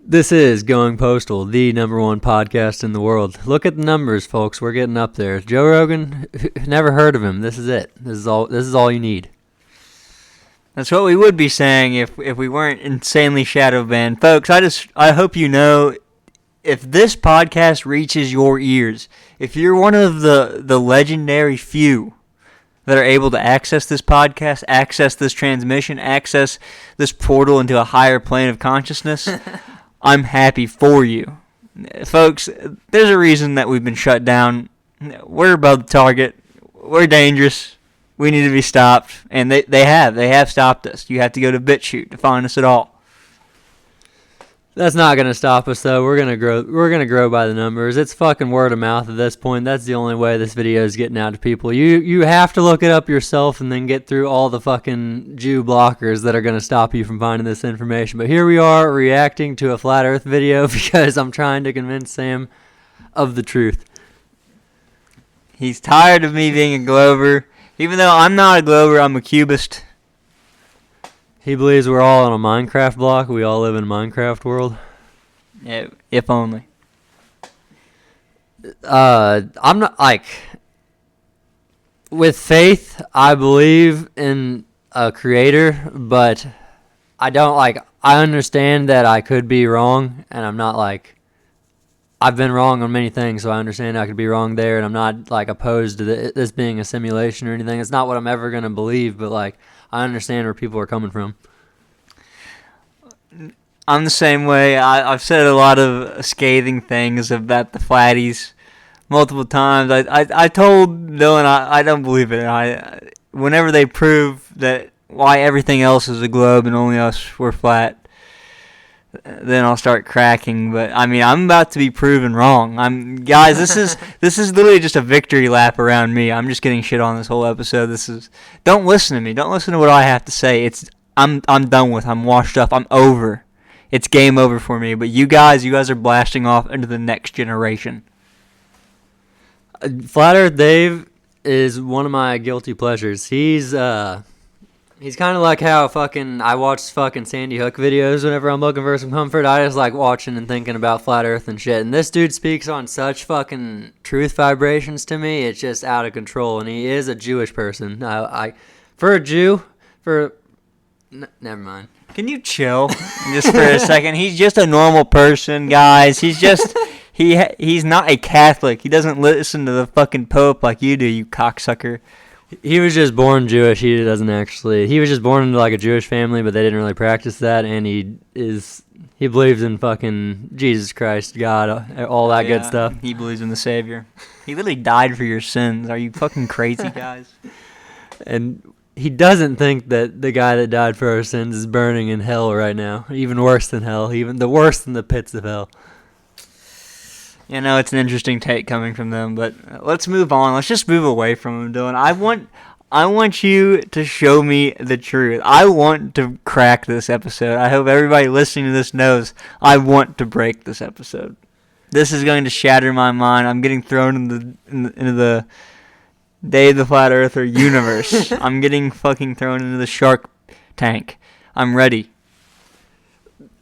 This is Going Postal, the number one podcast in the world. Look at the numbers, folks. We're getting up there. Joe Rogan, never heard of him. This is it. This is all you need. That's what we would be saying if we weren't insanely shadow banned. Folks, I hope you know, if this podcast reaches your ears, if you're one of the legendary few that are able to access this podcast, access this transmission, access this portal into a higher plane of consciousness, I'm happy for you. Folks, there's a reason that we've been shut down. We're above the target. We're dangerous. We need to be stopped. And they have stopped us. You have to go to BitChute to find us at all. That's not going to stop us, though. We're going to grow by the numbers. It's fucking word of mouth at this point. That's the only way this video is getting out to people. You have to look it up yourself and then get through all the fucking Jew blockers that are going to stop you from finding this information. But here we are reacting to a Flat Earth video because I'm trying to convince Sam of the truth. He's tired of me being a Glober. Even though I'm not a Glober, I'm a Cubist. He believes we're all on a Minecraft block. We all live in a Minecraft world. Yeah, if only. I'm not, like, with faith, I believe in a creator, but I don't, like, I understand that I could be wrong, and I'm not, like, I've been wrong on many things, so I understand I could be wrong there, and I'm not, like, opposed to this being a simulation or anything. It's not what I'm ever going to believe, but, like, I understand where people are coming from. I'm the same way. I've said a lot of scathing things about the flatties multiple times. I told Dylan I don't believe it. Whenever they prove that why everything else is a globe and only us were flat, then I'll start cracking. But I mean, I'm about to be proven wrong. Guys, this is literally just a victory lap around me. I'm just getting shit on this whole episode. Don't listen to me. Don't listen to what I have to say. I'm done with. I'm washed up. I'm over. It's game over for me. But you guys are blasting off into the next generation. Flat Earth Dave is one of my guilty pleasures. He's kind of like how I watch fucking Sandy Hook videos whenever I'm looking for some comfort. I just like watching and thinking about Flat Earth and shit. And this dude speaks on such fucking truth vibrations to me. It's just out of control. And he is a Jewish person. For a Jew, never mind. Can you chill just for a second? He's just a normal person, guys. He's just... He's not a Catholic. He doesn't listen to the fucking Pope like you do, you cocksucker. He was just born Jewish. He was just born into like a Jewish family, but they didn't really practice that. And he believes in fucking Jesus Christ, God, all that good stuff. He believes in the Savior. He literally died for your sins. Are you fucking crazy, guys? And he doesn't think that the guy that died for our sins is burning in hell right now. Even worse than hell. Even the worse than the pits of hell. You know, it's an interesting take coming from them, but let's move on. Let's just move away from them, Dylan. I want you to show me the truth. I want to crack this episode. I hope everybody listening to this knows I want to break this episode. This is going to shatter my mind. I'm getting thrown into the Day of the Flat Earther universe. I'm getting fucking thrown into the shark tank. I'm ready.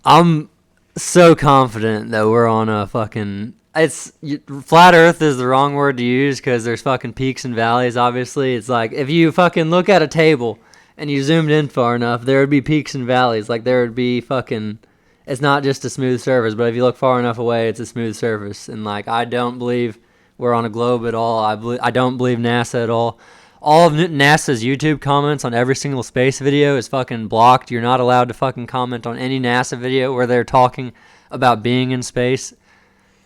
I'm so confident that we're on a fucking... Flat Earth is the wrong word to use because there's fucking peaks and valleys, obviously. It's like, if you fucking look at a table and you zoomed in far enough, there would be peaks and valleys. Like, there would be fucking... It's not just a smooth surface, but if you look far enough away, it's a smooth surface. And, like, I don't believe we're on a globe at all. I don't believe NASA at all. All of NASA's YouTube comments on every single space video is fucking blocked. You're not allowed to fucking comment on any NASA video where they're talking about being in space.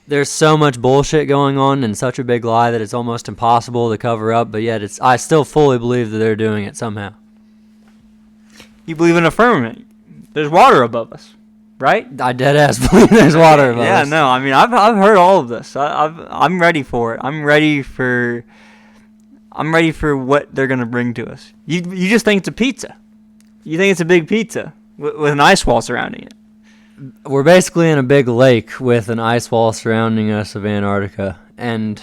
There's so much bullshit going on and such a big lie that it's almost impossible to cover up, but yet I still fully believe that they're doing it somehow. You believe in a firmament. There's water above us, right? I deadass believe there's water above us. Yeah, no, I mean, I've heard all of this. I'm ready for it. I'm ready for what they're going to bring to us. You just think it's a pizza. You think it's a big pizza with an ice wall surrounding it. We're basically in a big lake with an ice wall surrounding us of Antarctica. And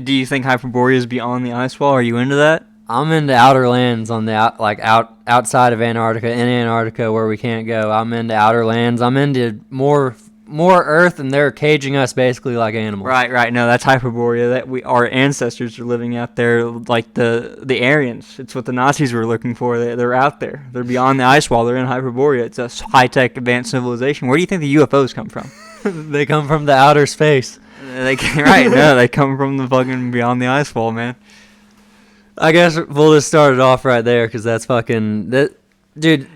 do you think Hyperborea is beyond the ice wall? Are you into that? I'm into outer lands on the outside of Antarctica, in Antarctica where we can't go. I'm into outer lands. I'm into more Earth, and they're caging us basically like animals. Right. No, that's Hyperborea. Our ancestors are living out there, like the Aryans. It's what the Nazis were looking for. They're out there. They're beyond the ice wall. They're in Hyperborea. It's a high-tech, advanced civilization. Where do you think the UFOs come from? They come from the outer space. They come from the fucking beyond the ice wall, man. I guess we'll just start it off right there because that's fucking dude.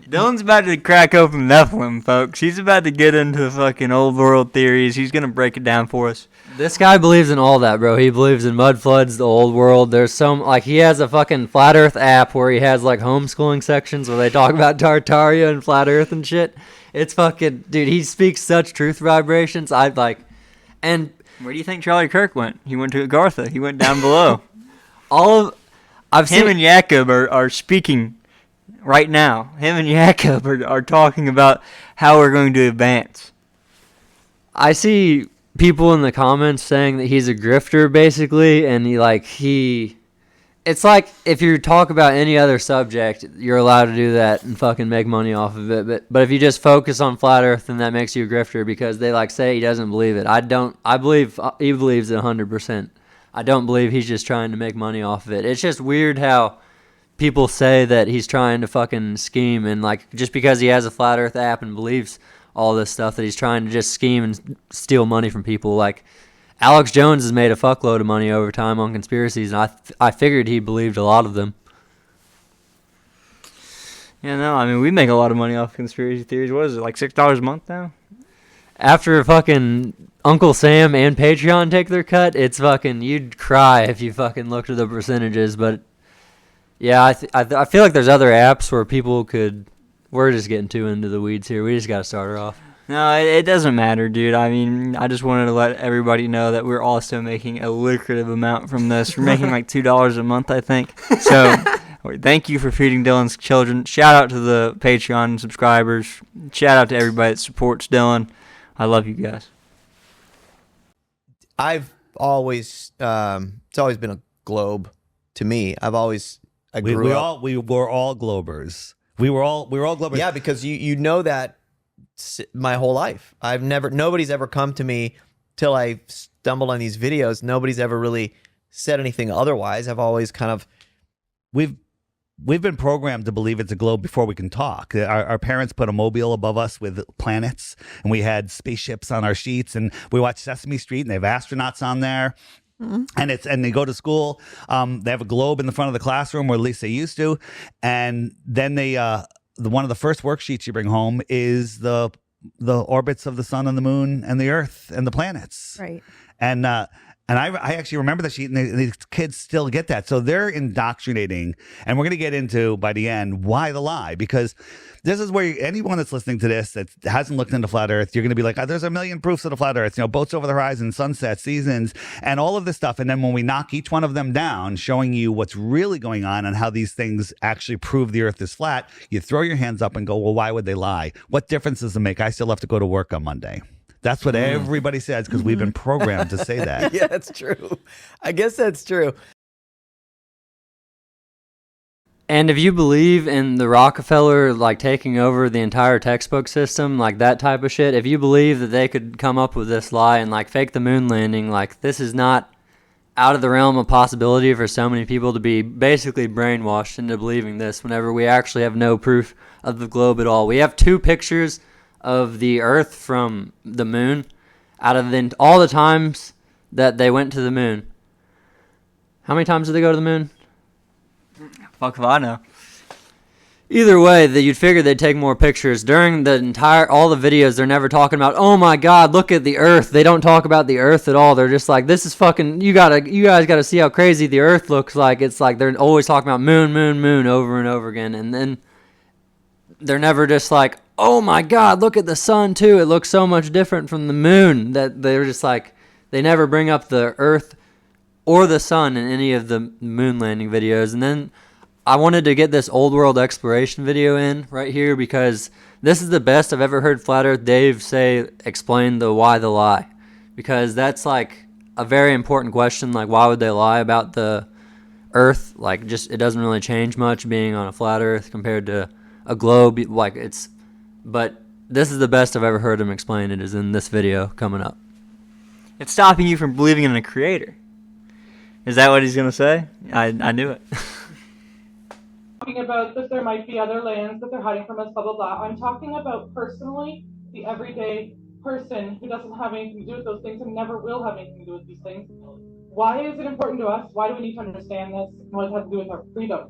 Dylan's about to crack open Nephilim, folks. He's about to get into the fucking old world theories. He's gonna break it down for us. This guy believes in all that, bro. He believes in mud floods, the old world. There's some he has a fucking flat Earth app where he has like homeschooling sections where they talk about Tartaria and flat Earth and shit. It's fucking dude. He speaks such truth vibrations. And where do you think Charlie Kirk went? He went to Agartha. He went down below. Him and Jacob are speaking right now. Him and Jacob are talking about how we're going to advance. I see people in the comments saying that he's a grifter, basically, and it's like if you talk about any other subject, you're allowed to do that and fucking make money off of it. But if you just focus on flat Earth, then that makes you a grifter because they say he doesn't believe it. I believe he believes it 100%. I don't believe he's just trying to make money off of it. It's just weird how people say that he's trying to fucking scheme and just because he has a flat Earth app and believes all this stuff that he's trying to just scheme and steal money from people. Like Alex Jones has made a fuckload of money over time on conspiracies, and I figured he believed a lot of them. Yeah, no, I mean, we make a lot of money off conspiracy theories. What is it, like $6 a month now? After fucking Uncle Sam and Patreon take their cut, it's fucking, you'd cry if you fucking looked at the percentages. But yeah, I feel like there's other apps where people could. We're just getting too into the weeds here. We just got to start her off. No, it doesn't matter, dude. I mean, I just wanted to let everybody know that we're also making a lucrative amount from this. We're making like $2 a month, I think. So thank you for feeding Dylan's children. Shout out to the Patreon subscribers. Shout out to everybody that supports Dylan. I love you guys. I've always, it's always been a globe to me. I've always, we were all globers. We were all globers. Yeah, because you know that my whole life. Nobody's ever come to me till I stumbled on these videos. Nobody's ever really said anything otherwise. I've always kind of, We've been programmed to believe it's a globe before we can talk. Our parents put a mobile above us with planets, and we had spaceships on our sheets, and we watched Sesame Street, and they have astronauts on there. Mm-hmm. And they go to school. They have a globe in the front of the classroom, or at least they used to. And then one of the first worksheets you bring home is the orbits of the sun and the moon and the earth and the planets. Right. And I actually remember the sheet, and these kids still get that. So they're indoctrinating. And we're going to get into, by the end, why the lie. Because this is where anyone that's listening to this that hasn't looked into flat Earth, you're going to be like, there's a million proofs of the flat Earth. Boats over the horizon, sunsets, seasons, and all of this stuff. And then when we knock each one of them down, showing you what's really going on and how these things actually prove the Earth is flat, you throw your hands up and go, well, why would they lie? What difference does it make? I still have to go to work on Monday. That's what everybody says because we've been programmed to say that. Yeah, that's true. I guess that's true. And if you believe in the Rockefeller taking over the entire textbook system, that type of shit, if you believe that they could come up with this lie and fake the moon landing, this is not out of the realm of possibility for so many people to be basically brainwashed into believing this whenever we actually have no proof of the globe at all. We have 2 pictures of the Earth from the moon out of all the times that they went to the moon. How many times did they go to the moon? Fuck if I know. Either way, that you'd figure they'd take more pictures. During all the videos, they're never talking about, oh my God, look at the Earth. They don't talk about the Earth at all. They're just like, this is fucking, you guys gotta see how crazy the Earth looks like. It's like they're always talking about moon, moon, moon over and over again. And then they're never just like, oh my God, look at the sun too. It looks so much different from the moon. That they're just like, they never bring up the Earth or the sun in any of the moon landing videos. And then I wanted to get this old world exploration video in right here because this is the best I've ever heard Flat Earth Dave explain the why the lie. Because that's a very important question. Why would they lie about the Earth, like just it doesn't really change much being on a flat Earth compared to a globe. Like it's, but this is the best I've ever heard him explain it. Is in this video coming up. It's stopping you from believing in a creator. Is that what he's going to say? I knew it. Talking about that there might be other lands that they're hiding from us, blah, blah, blah. I'm talking about personally the everyday person who doesn't have anything to do with those things and never will have anything to do with these things. Why is it important to us? Why do we need to understand this? What it has to do with our freedom?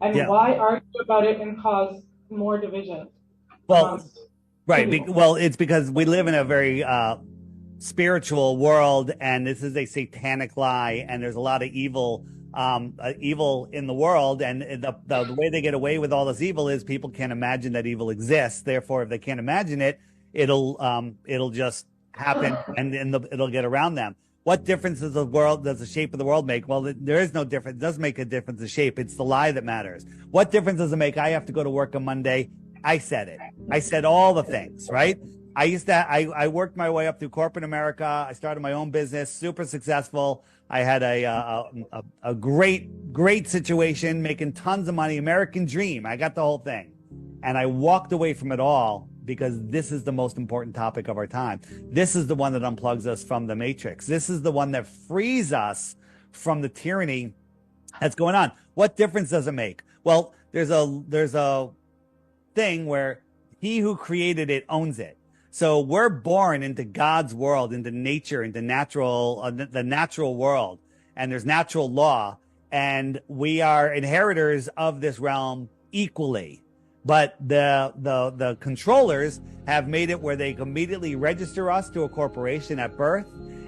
And why argue about it and cause more division? Well, right. Well, it's because we live in a very spiritual world, and this is a satanic lie, and there's a lot of evil in the world, and the way they get away with all this evil is people can't imagine that evil exists. Therefore, if they can't imagine it, it'll just happen, and it'll get around them. What difference does the shape of the world make? Well, there is no difference. It does make a difference, the shape. It's the lie that matters. What difference does it make? I have to go to work on Monday. I said it. I said all the things, right? I worked my way up through corporate America. I started my own business, super successful. I had a great situation, making tons of money, American dream. I got the whole thing. And I walked away from it all because this is the most important topic of our time. This is the one that unplugs us from the matrix. This is the one that frees us from the tyranny that's going on. What difference does it make? Well, there's a thing where he who created it owns it. So we're born into God's world, into nature, into the natural world, and there's natural law, and we are inheritors of this realm equally. But the controllers have made it where they immediately register us to a corporation at birth,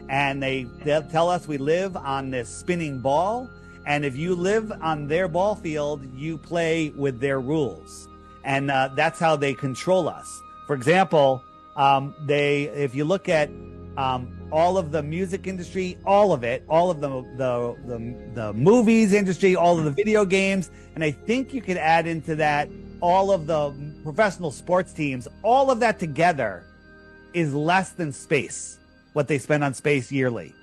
and they'll tell us we live on this spinning ball, and if you live on their ball field, you play with their rules, and that's how they control us. For example, if you look at all of the music industry, all of the movies industry, all of the video games, and I think you could add into that all of the professional sports teams, all of that together is less than space, what they spend on space yearly.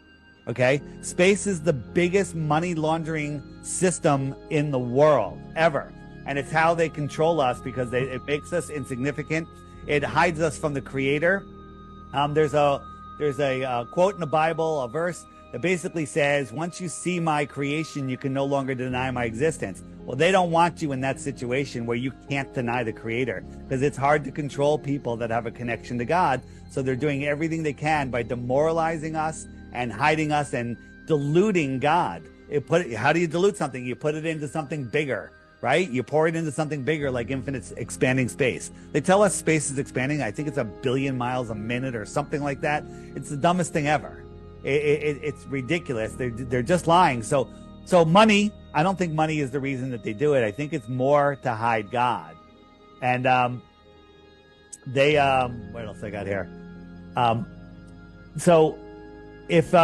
Okay? Space is the biggest money laundering system in the world ever. And it's how they control us because it makes us insignificant. It hides us from the creator. There's a quote in the Bible, a verse that basically says, once you see my creation, you can no longer deny my existence. Well, they don't want you in that situation where you can't deny the creator because it's hard to control people that have a connection to God. So they're doing everything they can by demoralizing us and hiding us and diluting God. How do you dilute something? You put it into something bigger, right? You pour it into something bigger like infinite expanding space. They tell us space is expanding. I think it's 1 billion miles a minute or something like that. It's the dumbest thing ever. It's ridiculous. They're just lying. So money, I don't think money is the reason that they do it. I think it's more to hide God. And what else I got here? So if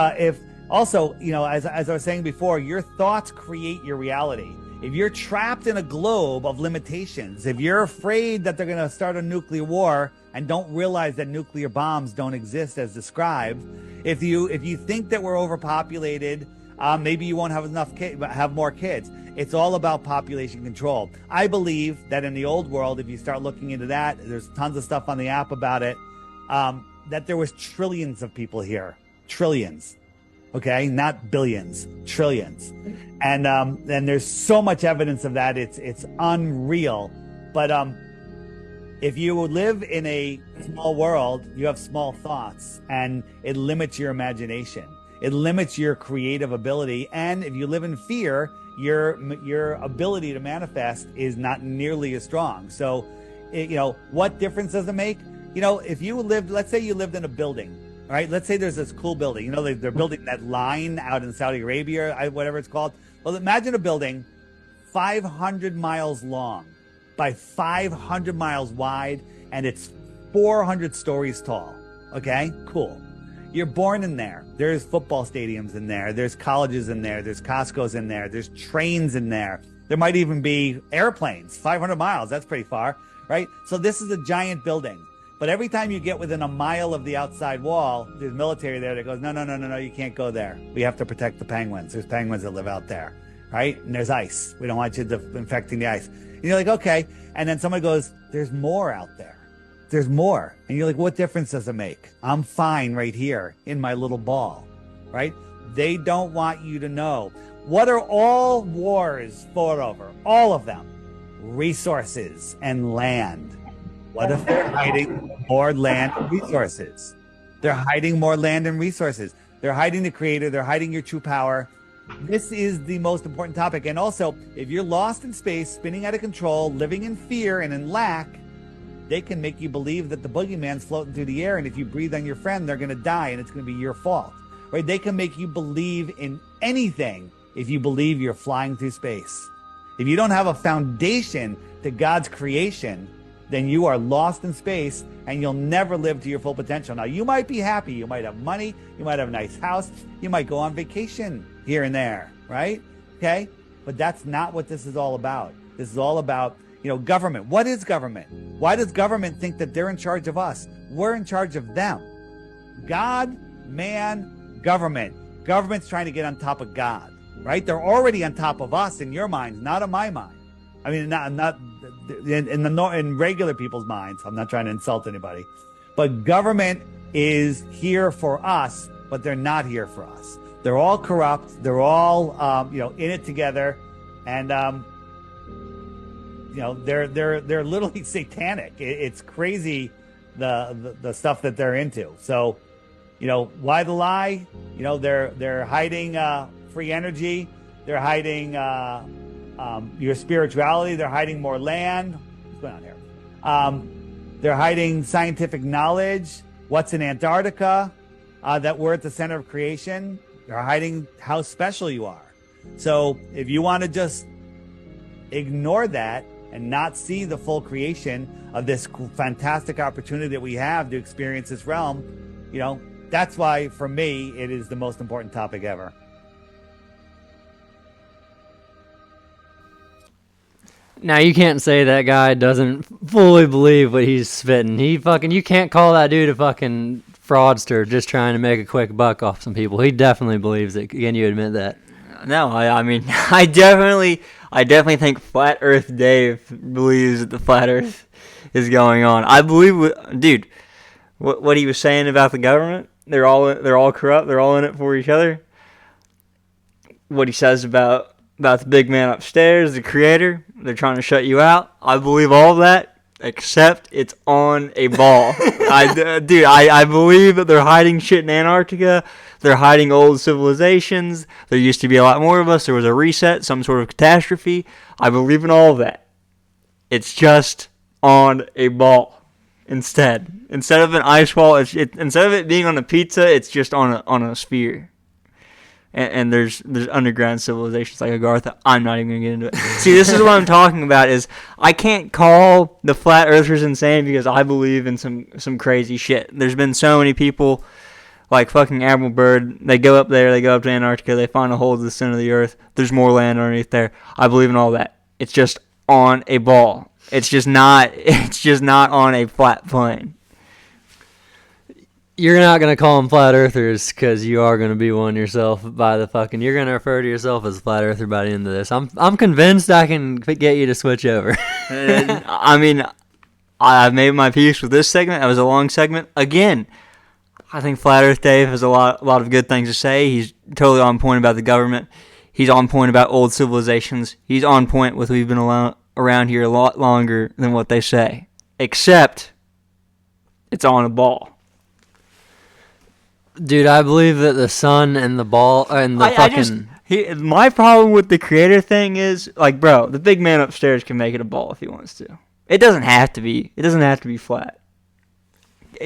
also, as I was saying before, your thoughts create your reality. If you're trapped in a globe of limitations, if you're afraid that they're going to start a nuclear war and don't realize that nuclear bombs don't exist as described, if you think that we're overpopulated, maybe you won't have have more kids. It's all about population control. I believe that in the old world, if you start looking into that, there's tons of stuff on the app about it, that there was trillions of people here, trillions. Okay, not billions, trillions, and there's so much evidence of that. It's unreal. But if you live in a small world, you have small thoughts, and it limits your imagination. It limits your creative ability, and if you live in fear, your ability to manifest is not nearly as strong. So, what difference does it make? If you lived, let's say you lived in a building. All right, let's say there's this cool building. They're building that line out in Saudi Arabia, whatever it's called. Well, imagine a building 500 miles long by 500 miles wide, and it's 400 stories tall. Okay, cool. You're born in there. There's football stadiums in there. There's colleges in there. There's Costco's in there. There's trains in there. There might even be airplanes. 500 miles, that's pretty far, right? So this is a giant building. But every time you get within a mile of the outside wall, there's military there that goes, no, you can't go there. We have to protect the penguins. There's penguins that live out there. right? And there's ice. We don't want you infecting the ice. And you're like, okay. And then somebody goes, there's more out there. There's more. And you're like, what difference does it make? I'm fine right here in my little ball, right? They don't want you to know. What are all wars fought over? All of them. Resources and land. What if they're hiding more land and resources? They're hiding more land and resources. They're hiding the creator. They're hiding your true power. This is the most important topic. And also, if you're lost in space, spinning out of control, living in fear and in lack, they can make you believe that the boogeyman's floating through the air, and if you breathe on your friend, they're going to die, and it's going to be your fault. Right? They can make you believe in anything if you believe you're flying through space. If you don't have a foundation to God's creation, then you are lost in space, and you'll never live to your full potential. Now, you might be happy. You might have money. You might have a nice house. You might go on vacation here and there, right? Okay? But that's not what this is all about. This is all about, government. What is government? Why does government think that they're in charge of us? We're in charge of them. God, man, government. Government's trying to get on top of God, right? They're already on top of us in your minds, not in my mind. I mean, not in regular people's minds. I'm not trying to insult anybody, but government is here for us, but they're not here for us. They're all corrupt. They're all, in it together, and they're literally satanic. It's crazy the stuff that they're into. So, why the lie? They're hiding free energy. They're hiding your spirituality. They're hiding more land. What's going on here? They're hiding scientific knowledge. What's in Antarctica? That we're at the center of creation. They're hiding how special you are. So if you want to just ignore that and not see the full creation of this fantastic opportunity that we have to experience this realm, that's why, for me, it is the most important topic ever. Now, you can't say that guy doesn't fully believe what he's spitting. You can't call that dude a fucking fraudster just trying to make a quick buck off some people. He definitely believes it. Can you admit that? No, I mean, I definitely think Flat Earth Dave believes that the Flat Earth is going on. I believe, dude, what he was saying about the government. They're all corrupt. They're all in it for each other. What he says about the big man upstairs, the creator. They're trying to shut you out. I believe all of that, except it's on a ball. I believe that they're hiding shit in Antarctica. They're hiding old civilizations. There used to be a lot more of us. There was a reset, some sort of catastrophe. I believe in all of that. It's just on a ball. Instead of an ice wall, instead of it being on a pizza, it's just on a sphere. And there's underground civilizations like Agartha. I'm not even going to get into it. See, this is what I'm talking about, is I can't call the flat earthers insane because I believe in some crazy shit. There's been so many people like fucking Admiral Byrd. They go up there, they go up to Antarctica, they find a hole at the center of the earth. There's more land underneath there. I believe in all that. It's just on a ball. It's just not on a flat plane. You're not going to call them flat earthers because you are going to be one yourself you're going to refer to yourself as a flat earther by the end of this. I'm convinced I can get you to switch over. I mean, I've made my peace with this segment. That was a long segment. Again, I think Flat Earth Dave has a lot of good things to say. He's totally on point about the government. He's on point about old civilizations. He's on point with we've been around here a lot longer than what they say. Except it's on a ball. Dude, I believe that the sun and the ball and my problem with the creator thing is, like, bro, the big man upstairs can make it a ball if he wants to. It doesn't have to be. It doesn't have to be flat.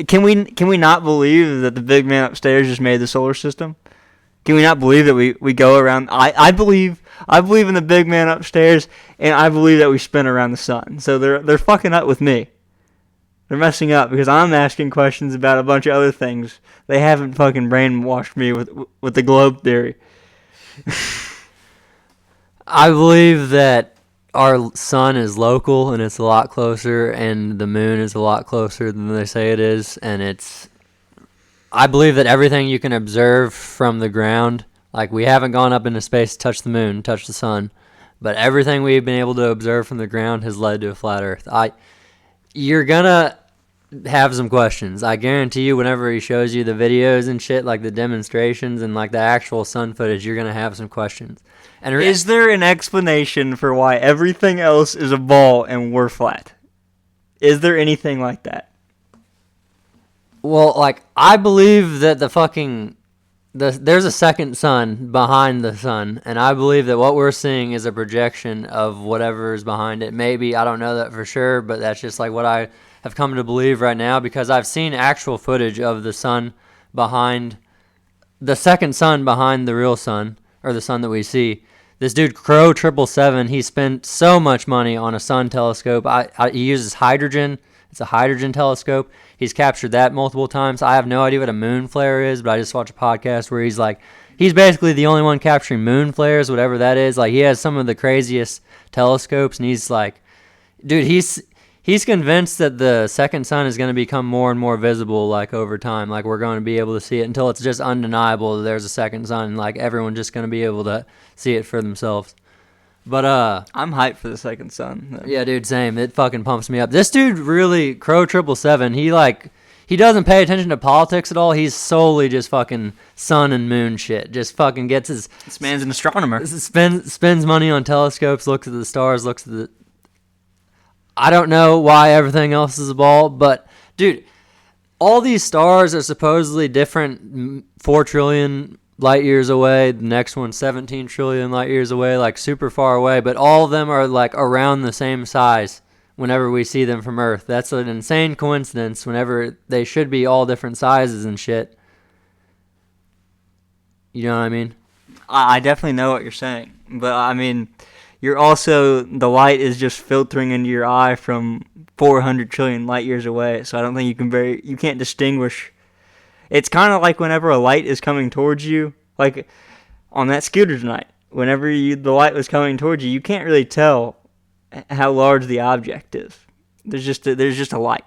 Can we not believe that the big man upstairs just made the solar system? Can we not believe that we go around? I believe in the big man upstairs, and I believe that we spin around the sun. So they're fucking up with me. They're messing up because I'm asking questions about a bunch of other things. They haven't fucking brainwashed me with the globe theory. I believe that our sun is local and it's a lot closer, and the moon is a lot closer than they say it is, and I believe that everything you can observe from the ground Like, we haven't gone up into space to touch the moon, touch the sun, but everything we've been able to observe from the ground has led to a flat Earth. You're gonna have some questions. I guarantee you, whenever he shows you the videos and shit, like the demonstrations and like the actual sun footage, you're gonna have some questions. And Is there an explanation for why everything else is a ball and we're flat? Is there anything like that? Well, like, I believe that there's a second sun behind the sun, and I believe that what we're seeing is a projection of whatever is behind it. Maybe, I don't know that for sure, but that's just like what I have come to believe right now, because I've seen actual footage of the sun behind, the second sun behind the real sun, or the sun that we see. This dude, Crow 777, he spent so much money on a sun telescope. He uses hydrogen. It's a hydrogen telescope. He's captured that multiple times. I have no idea what a moon flare is, but I just watched a podcast where he's basically the only one capturing moon flares, whatever that is. Like, he has some of the craziest telescopes, and he's like, dude, he's convinced that the second sun is going to become more and more visible, like, over time. Like, we're going to be able to see it until it's just undeniable that there's a second sun. Like, everyone's just going to be able to see it for themselves. But I'm hyped for the second sun, though. Yeah, dude, same. It fucking pumps me up. This dude really, Crow 777, he doesn't pay attention to politics at all. He's solely just fucking sun and moon shit. Just fucking gets his... This man's an astronomer. Spends money on telescopes, looks at the stars, looks at the... I don't know why everything else is a ball, but, dude, all these stars are supposedly different 4 trillion light years away. The next one's 17 trillion light years away, like super far away, but all of them are like around the same size whenever we see them from Earth. That's an insane coincidence whenever they should be all different sizes and shit. You know what I mean? I definitely know what you're saying, but I mean, you're also, the light is just filtering into your eye from 400 trillion light years away, so I don't think you can't distinguish. It's kind of like whenever a light is coming towards you, like on that scooter tonight, whenever the light was coming towards you, you can't really tell how large the object is. There's just a light.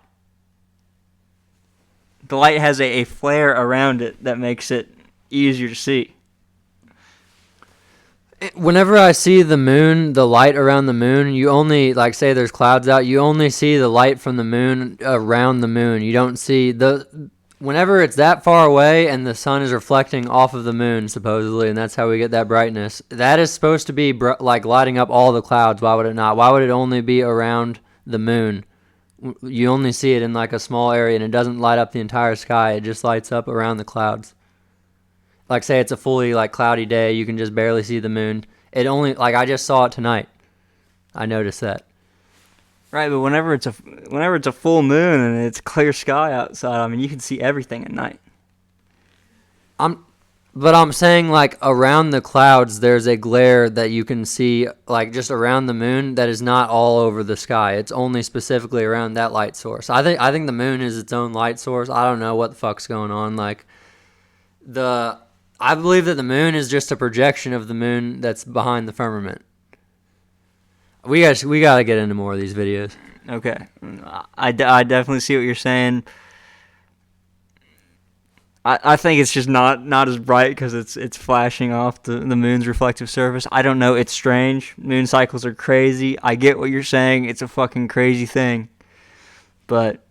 The light has a flare around it that makes it easier to see. Whenever I see the moon, the light around the moon, you only, like, say there's clouds out, you only see the light from the moon around the moon. You don't see whenever it's that far away and the sun is reflecting off of the moon, supposedly, and that's how we get that brightness, that is supposed to be like lighting up all the clouds. Why would it not? Why would it only be around the moon? You only see it in like a small area, and it doesn't light up the entire sky. It just lights up around the clouds. Like, say it's a fully like cloudy day, you can just barely see the moon. It only, like, I just saw it tonight. I noticed that. Right, but whenever it's a full moon and it's clear sky outside, I mean, you can see everything at night. But I'm saying, like, around the clouds, there's a glare that you can see, like, just around the moon that is not all over the sky. It's only specifically around that light source. I think the moon is its own light source. I don't know what the fuck's going on. Like, I believe that the moon is just a projection of the moon that's behind the firmament. We got to get into more of these videos. Okay. I definitely see what you're saying. I think it's just not as bright because it's flashing off the moon's reflective surface. I don't know. It's strange. Moon cycles are crazy. I get what you're saying. It's a fucking crazy thing. But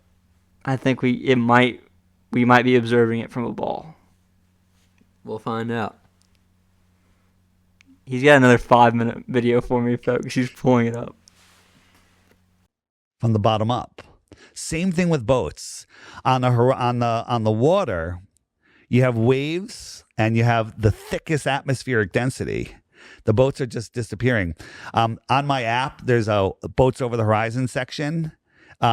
I think we might be observing it from a ball. We'll find out. He's got another 5-minute video for me, folks. He's pulling it up. From the bottom up. Same thing with boats. On the water, you have waves and you have the thickest atmospheric density. The boats are just disappearing. On my app, there's a Boats Over the Horizon section.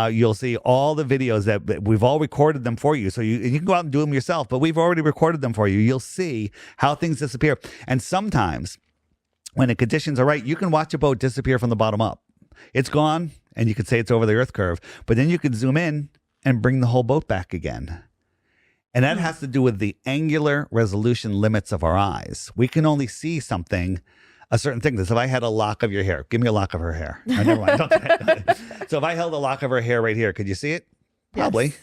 You'll see all the videos that we've all recorded them for you. So you can go out and do them yourself, but we've already recorded them for you. You'll see how things disappear. And sometimes when the conditions are right, you can watch a boat disappear from the bottom up. It's gone, and you could say it's over the Earth curve, but then you could zoom in and bring the whole boat back again. And that has to do with the angular resolution limits of our eyes. We can only see something, a certain thing. So if I had a lock of your hair, give me a lock of her hair. Oh, never mind. So if I held a lock of her hair right here, could you see it? Probably. Yes.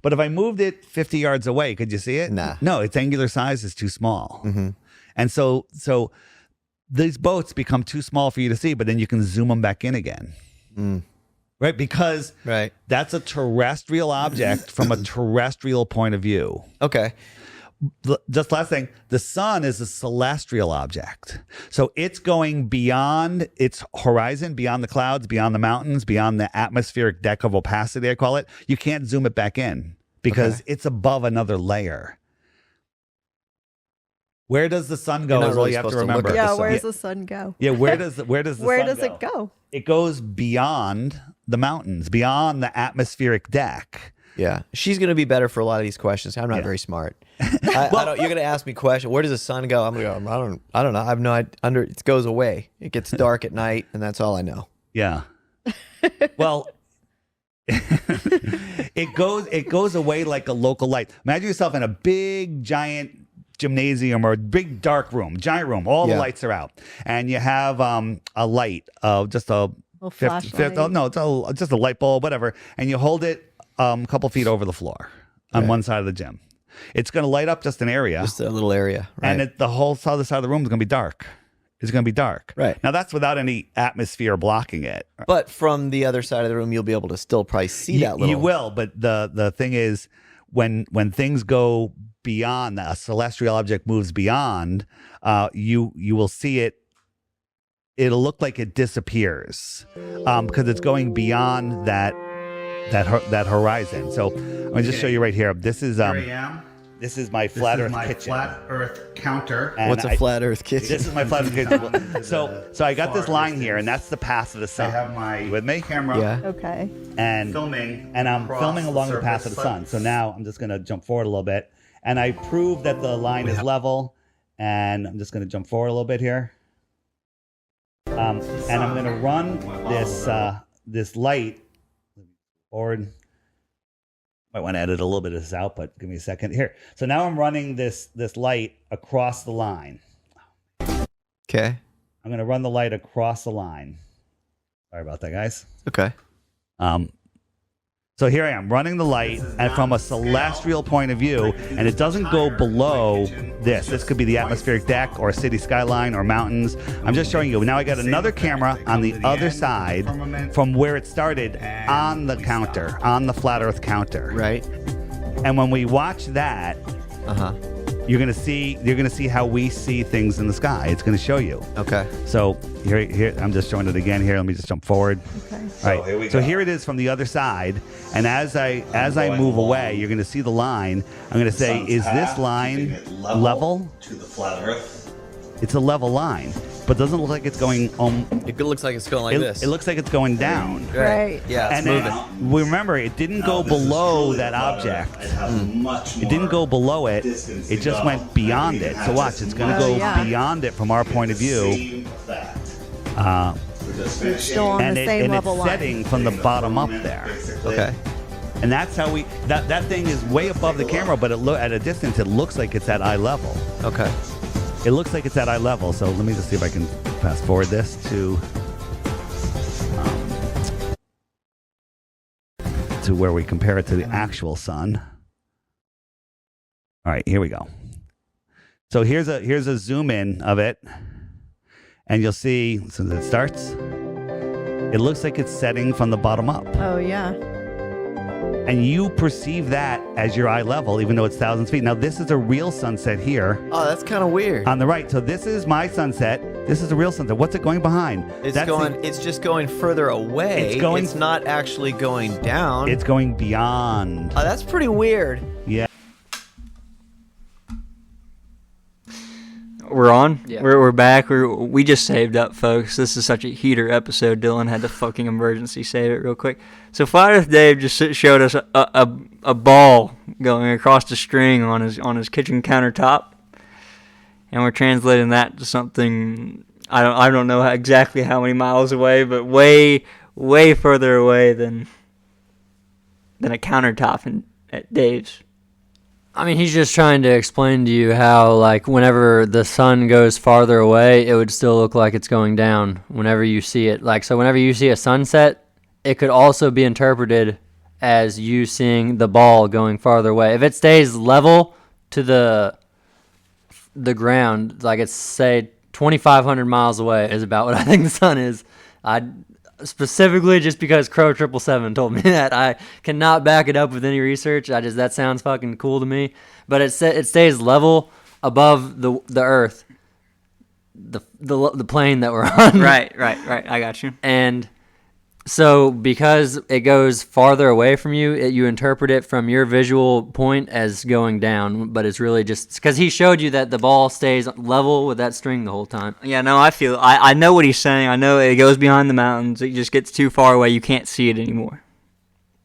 But if I moved it 50 yards away, could you see it? Nah. No, its angular size is too small. Mm-hmm. And so these boats become too small for you to see, but then you can zoom them back in again. Right? Because that's a terrestrial object from a terrestrial point of view. Okay. Just last thing, the sun is a celestial object. So it's going beyond its horizon, beyond the clouds, beyond the mountains, beyond the atmospheric deck of opacity, I call it. You can't zoom it back in because it's above another layer. Where does the sun go is all you have to remember. Where does the sun go? Yeah, where does the Where sun does go? it go? It goes beyond the mountains, beyond the atmospheric deck. Yeah, she's going to be better for a lot of these questions. I'm not very smart. I don't, you're going to ask me questions. Where does the sun go? I'm going to go. I don't know. I have no idea. It goes away. It gets dark at night, and that's all I know. Yeah. Well, it goes away like a local light. Imagine yourself in a big giant gymnasium or a big dark room, giant room. All the lights are out, and you have a light, just a flashlight. It's just a light bulb, whatever, and you hold it a couple feet over the floor on one side of the gym. It's going to light up just an area, just a little area, right? And the whole other side of the room is going to be dark. It's going to be dark. Right. Now, that's without any atmosphere blocking it. But from the other side of the room, you'll be able to still probably see that little... You will, but the thing is, when things go beyond, a celestial object moves beyond, you will see it. It'll look like it disappears because it's going beyond that horizon. So I'm going to just show you right here. This is... Here I am. This is my flat Earth kitchen. Flat Earth counter. And What's a flat Earth kitchen? This is my flat Earth kitchen. So I got this line here, and that's the path of the sun. I have my You with me? camera. Yeah. Okay. And Filming. and I'm across filming along the path surface. of the sun. So now I'm just going to jump forward a little bit, and I prove that the line is level. And I'm just going to jump forward a little bit here, and I'm going to run this light forward. Might want to edit a little bit of this out, but give me a second here. So now I'm running this light across the line. Okay. I'm going to run the light across the line. Sorry about that, guys. Okay. So here I am running the light, and from a celestial point of view, and it doesn't go below this. This could be the atmospheric deck or city skyline or mountains. I'm just showing you. Now I got another camera on the other side from where it started on the counter, on the flat Earth counter. Right. And when we watch that, you're gonna see how we see things in the sky. It's gonna show you. Okay. So here I'm just showing it again here. Let me just jump forward. Okay. All right. So here it is from the other side, and as I move away, you're going to see the line. I'm going to say, is this line level to the flat Earth? It's a level line, but doesn't look like it's going. It looks like it's going like this. It looks like it's going down. Right. Yeah. It's And moving. then, we remember, it didn't go below that object. It didn't go below it. It just went beyond it. So watch, it's going to go beyond it from our point of view. Still on the same level it's line. setting from the bottom up there. Okay. And that's how that thing is way above the camera, but at a distance, it looks like it's at eye level. Okay. It looks like it's at eye level. So let me just see if I can fast forward this to where we compare it to the actual sun. All right, here we go. So here's a zoom in of it, and you'll see since it starts, it looks like it's setting from the bottom up. Oh, yeah. And you perceive that as your eye level, even though it's thousands of feet. Now, this is a real sunset here Oh, that's kind of weird. on the right. So this is my sunset. This is a real sunset. What's it going behind? It's just going further away. It's not actually going down. It's going beyond. Oh, that's pretty weird. Yeah. We're on. Yeah. We're back. We just saved up, folks. This is such a heater episode. Dylan had to fucking emergency save it real quick. So Flat Earth Dave just showed us a ball going across the string on his kitchen countertop, and we're translating that to something I don't know exactly how many miles away, but way further away than a countertop at Dave's. I mean, he's just trying to explain to you how, like, whenever the sun goes farther away, it would still look like it's going down whenever you see it. Like, so whenever you see a sunset, it could also be interpreted as you seeing the ball going farther away. If it stays level to the the ground, like it's say 2,500 miles away, is about what I think the sun is. I specifically just because Crow 777 told me that. I cannot back it up with any research. That sounds fucking cool to me. But it stays level above the Earth, the plane that we're on. Right. I got you. And so because it goes farther away from you, you interpret it from your visual point as going down, but it's really just because he showed you that the ball stays level with that string the whole time. Yeah, no, I know what he's saying. I know it goes behind the mountains. It just gets too far away. You can't see it anymore.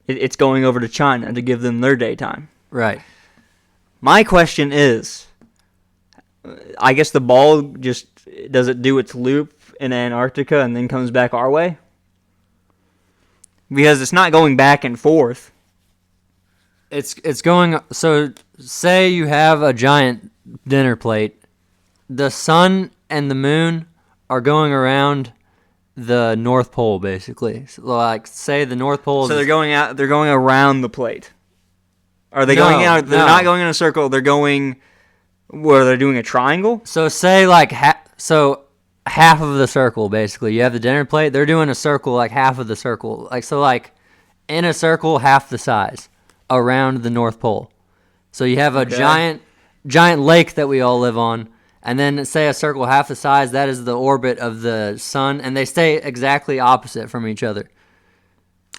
It's going over to China to give them their daytime. Right. My question is, I guess the ball does it do its loop in Antarctica and then comes back our way? Because it's not going back and forth. It's going. So say you have a giant dinner plate. The sun and the moon are going around the North Pole, basically. So like say the North Pole. So they're going out. They're going around the plate. Are they going out? They're not going in a circle. They're going. Where they're doing a triangle. So say like half of the circle, basically. You have the dinner plate. They're doing a circle, like half of the circle. Like in a circle, half the size around the North Pole. So you have a giant lake that we all live on. And then say a circle half the size, that is the orbit of the sun. And they stay exactly opposite from each other.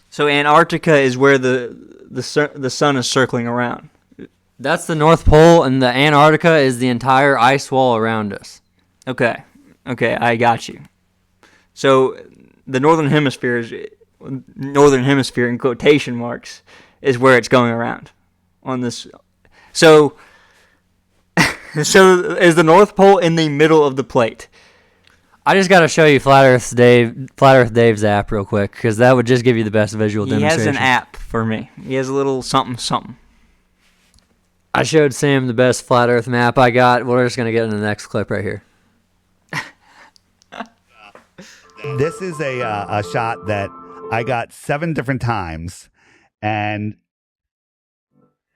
So Antarctica is where the sun is circling around. That's the North Pole, and the Antarctica is the entire ice wall around us. Okay, I got you. So the northern hemisphere in quotation marks is where it's going around on this. So is the North Pole in the middle of the plate? I just got to show you Flat Earth Dave's app real quick, because that would just give you the best visual demonstration. He has an app for me. He has a little something. I showed Sam the best flat Earth map I got. We're just going to get in the next clip right here. This is a shot that I got 7 different times, and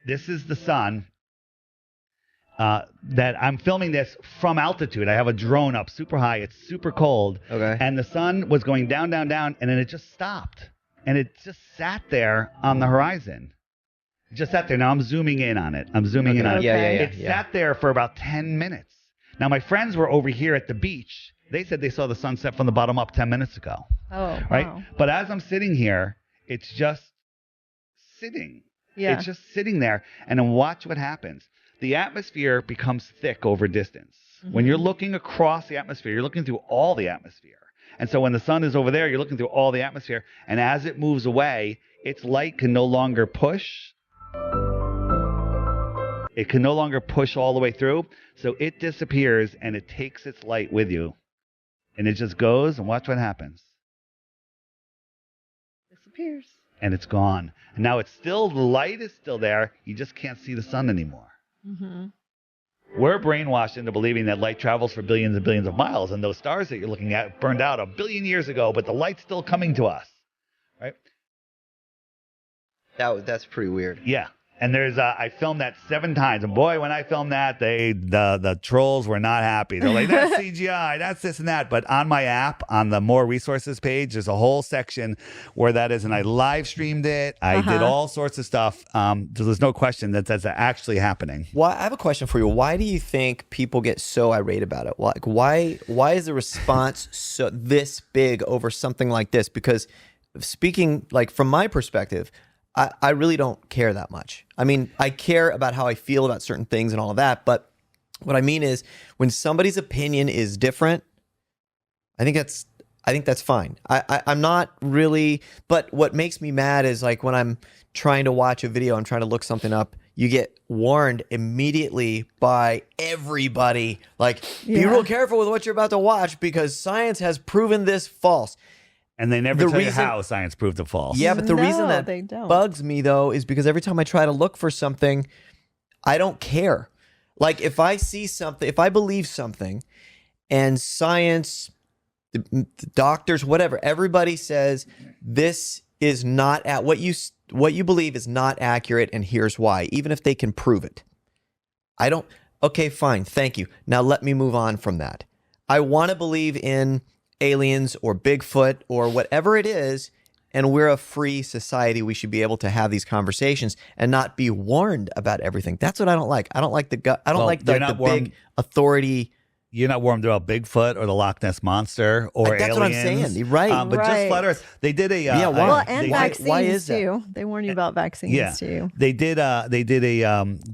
this is the sun that I'm filming this from altitude. I have a drone up super high. It's super cold. Okay. And the sun was going down, and then it just stopped. And it just sat there on the horizon. Just sat there. Now I'm zooming in on it. Yeah. It sat there for about 10 minutes. Now my friends were over here at the beach. They said they saw the sunset from the bottom up 10 minutes ago. Oh, Right? wow. But as I'm sitting here, it's just sitting. Yeah. It's just sitting there. And then watch what happens. The atmosphere becomes thick over distance. Mm-hmm. When you're looking across the atmosphere, you're looking through all the atmosphere. And so when the sun is over there, you're looking through all the atmosphere. And as it moves away, its light can no longer push. It can no longer push all the way through. So it disappears and it takes its light with you. And it just goes, and watch what happens. Disappears. And it's gone. And now it's still, the light is still there. You just can't see the sun anymore. Mm-hmm. We're brainwashed into believing that light travels for billions and billions of miles, and those stars that you're looking at burned out 1 billion years ago, but the light's still coming to us, right? That's pretty weird. Yeah. And there's I filmed that 7 times, and boy, when I filmed that, the trolls were not happy. They're like, that's CGI, that's this and that. But on my app, on the more resources page, there's a whole section where that is, and I live streamed it. I did all sorts of stuff. So there's no question that that's actually happening. Why? I have a question for you. Why do you think people get so irate about it? Like, why is the response so this big over something like this? Because speaking like from my perspective, I really don't care that much. I mean, I care about how I feel about certain things and all of that. But what I mean is when somebody's opinion is different, I think that's fine. I'm not really, but what makes me mad is like when I'm trying to watch a video, I'm trying to look something up, you get warned immediately by everybody. Like, be real careful with what you're about to watch because science has proven this false. And they never tell you how science proved it false. Yeah, but the reason that they don't. bugs me, though, is because every time I try to look for something, I don't care. Like, if I see something, if I believe something, and science, the doctors, whatever, everybody says this is not at what you believe is not accurate, and here's why, even if they can prove it. Okay, fine. Thank you. Now let me move on from that. I want to believe in aliens or Bigfoot or whatever it is, and we're a free society. We should be able to have these conversations and not be warned about everything. That's what I don't like. I don't like I don't like the big authority. You're not warmed about Bigfoot or the Loch Ness Monster or That's aliens. what I'm saying. Right. But just Right. Flat Earth. They did a Yeah, why? Well, and Why- vaccines why is that? too. They warn you about vaccines too. They did a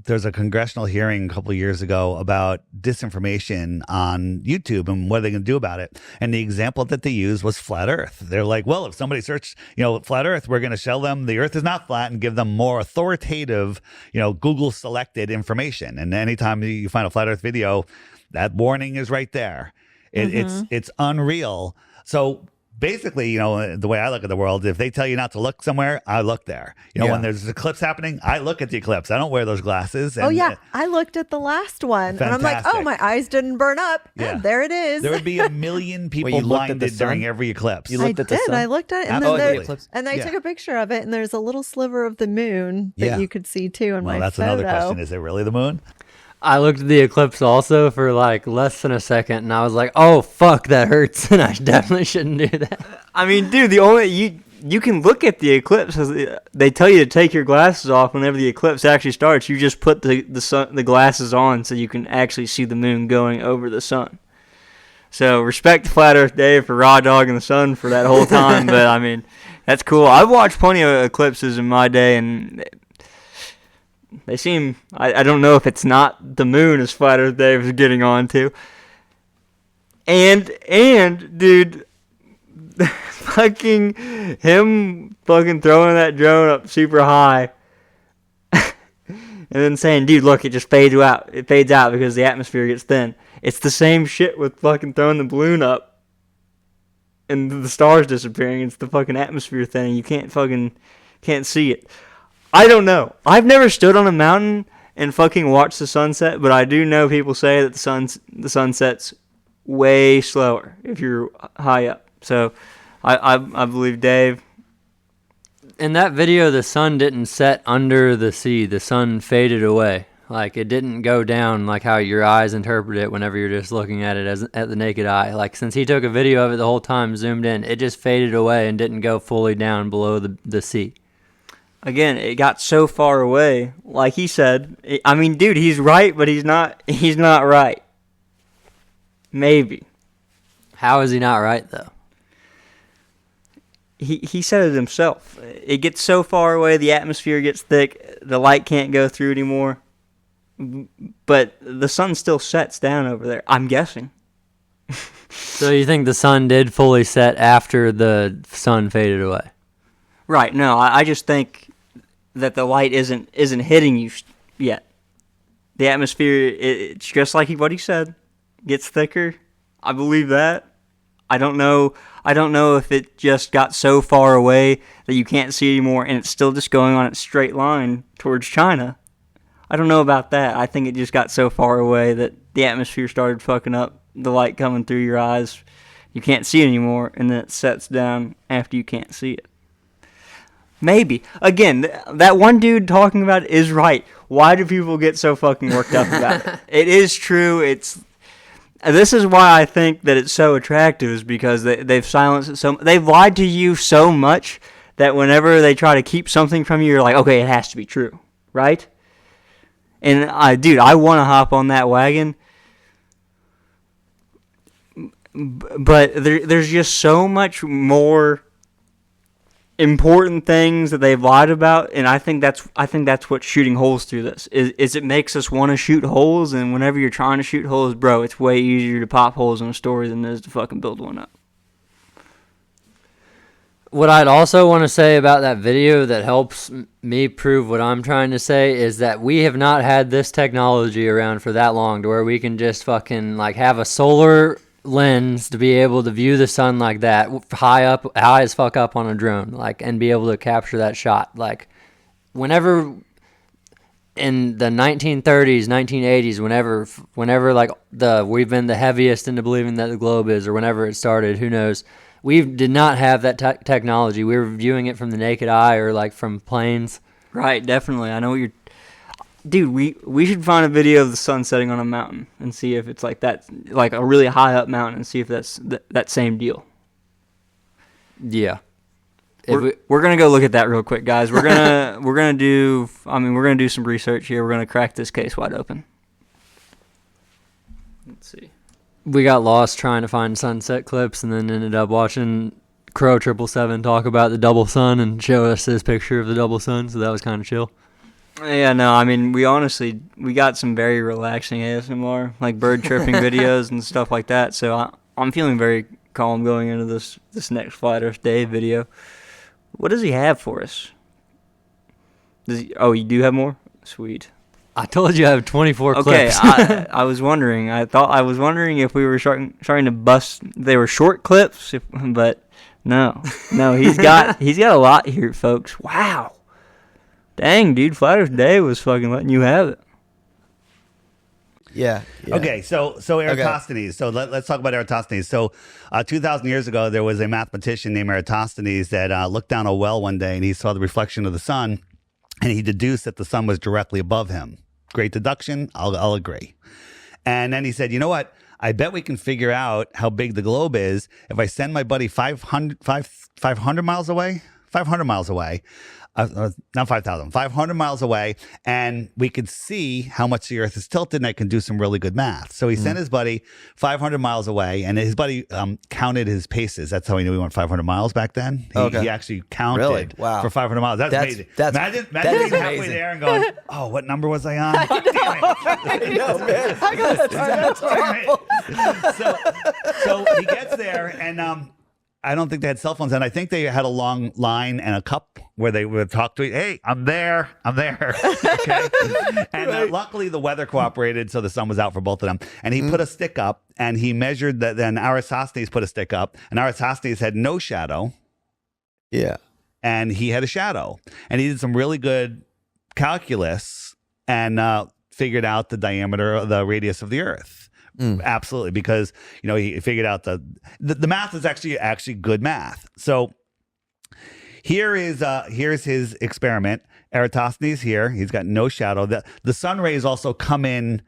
there's a congressional hearing a couple of years ago about disinformation on YouTube and what are they going to do about it. And the example that they used was flat Earth. They're like, well, if somebody searched, flat Earth, we're going to show them the Earth is not flat and give them more authoritative, Google selected information. And anytime you find a flat Earth video, that warning is right there. It's unreal. So basically, the way I look at the world, if they tell you not to look somewhere, I look there. When there's an eclipse happening, I look at the eclipse. I don't wear those glasses. And, Oh yeah, I looked at the last one, and I'm like, oh, Fantastic. my eyes didn't burn up. Yeah. And there it is. there would be a million people you looked at the blinded during sun? every eclipse. You looked I at the did. sun? I looked at it, and Absolutely. then the there, eclipse. and I Yeah. took a picture of it, and there's a little sliver of the moon that Yeah. you could see too in Well, my that's photo. another question. Is it really the moon? I looked at the eclipse also for like less than a second, and I was like, "Oh fuck, that hurts," and I definitely shouldn't do that. I mean, dude, the only you can look at the eclipse. They tell you to take your glasses off whenever the eclipse actually starts. You just put the glasses on so you can actually see the moon going over the sun. So respect to Flat Earth Dave for raw dogging the sun for that whole time. But I mean, that's cool. I've watched plenty of eclipses in my day, and they seem. I don't know if it's not the moon as Flat Earth Dave is getting on to. And dude. Fucking him fucking throwing that drone up super high and then saying, dude, look, it just fades out. It fades out because the atmosphere gets thin. It's the same shit with fucking throwing the balloon up and the stars disappearing. It's the fucking atmosphere thing. You can't see it. I don't know. I've never stood on a mountain and fucking watched the sunset, but I do know people say that the sun sets way slower if you're high up. So I believe Dave. In that video, the sun didn't set under the sea. The sun faded away. Like, it didn't go down like how your eyes interpret it whenever you're just looking at it at the naked eye. Like, since he took a video of it the whole time, zoomed in, it just faded away and didn't go fully down below the sea. Again, it got so far away. Like he said, I mean, dude, he's right, but he's not right. Maybe. How is he not right, though? He said it himself. It gets so far away, the atmosphere gets thick, the light can't go through anymore. But the sun still sets down over there, I'm guessing. So you think the sun did fully set after the sun faded away? Right, no, I just think that the light isn't hitting you yet. The atmosphere, it's just like what he said, gets thicker. I believe that. I don't know if it just got so far away that you can't see anymore and it's still just going on its straight line towards China. I don't know about that. I think it just got so far away that the atmosphere started fucking up, the light coming through your eyes. You can't see it anymore, and then it sets down after you can't see it. Maybe. Again, that one dude talking about it is right. Why do people get so fucking worked up about it? It is true. This is why I think that it's so attractive, is because they've silenced it they've lied to you so much that whenever they try to keep something from you, you're like, okay, it has to be true, right? And I want to hop on that wagon, but there's just so much more important things that they've lied about, and I think that's what's shooting holes through this. Is it makes us want to shoot holes, and whenever you're trying to shoot holes, bro, it's way easier to pop holes in a story than it is to fucking build one up. What I'd also want to say about that video that helps me prove what I'm trying to say is that we have not had this technology around for that long to where we can just fucking like have a solar lens to be able to view the sun like that high as fuck up on a drone, like, and be able to capture that shot. Like, whenever in the 1930s, 1980s, whenever like we've been the heaviest into believing that the globe is, or whenever it started, who knows. We did not have that technology. We were viewing it from the naked eye or like from planes. Right, definitely. I know what you're. Dude, we should find a video of the sun setting on a mountain and see if it's like that, like a really high up mountain, and see if that's that same deal. Yeah. We're gonna go look at that real quick, guys. We're gonna do some research here. We're gonna crack this case wide open. Let's see. We got lost trying to find sunset clips and then ended up watching Crow 777 talk about the double sun and show us his picture of the double sun, so that was kind of chill. Yeah, no, I mean, we got some very relaxing ASMR, like bird chirping videos and stuff like that, so I'm feeling very calm going into this next Flat Earth Day video. What does he have for us? You do have more? Sweet. I told you I have 24 Okay, clips. I was wondering. I was wondering if we were starting to bust. They were short clips, but no, he's got a lot here, folks. Wow. Dang, dude, Flat Earth Day was fucking letting you have it. Yeah. Okay, so Eratosthenes. So let's talk about Eratosthenes. So 2,000 years ago, there was a mathematician named Eratosthenes that looked down a well one day and he saw the reflection of the sun, and he deduced that the sun was directly above him. Great deduction. I'll agree. And then he said, you know what? I bet we can figure out how big the globe is if I send my buddy 500 miles away. 500 miles away. Not 5,000, 500 miles away, and we could see how much the Earth is tilted, and I can do some really good math. So he sent his buddy 500 miles away, and his buddy counted his paces. That's how he knew he went 500 miles back then. He actually counted Really? Wow. for 500 miles. That's amazing. that Imagine is being halfway amazing. there and going, oh, what number was I on? Damn it. So he gets there, and I don't think they had cell phones, and I think they had a long line and a cup where they would talk to. Hey, I'm there. Okay, and luckily the weather cooperated, so the sun was out for both of them. And he put a stick up, and he measured that. Then Eratosthenes put a stick up, and Eratosthenes had no shadow. Yeah. And he had a shadow, and he did some really good calculus and figured out the diameter, the radius of the Earth. Absolutely, because he figured out the math is actually good math. So here's his experiment. Eratosthenes here. He's got no shadow. The sun rays also come in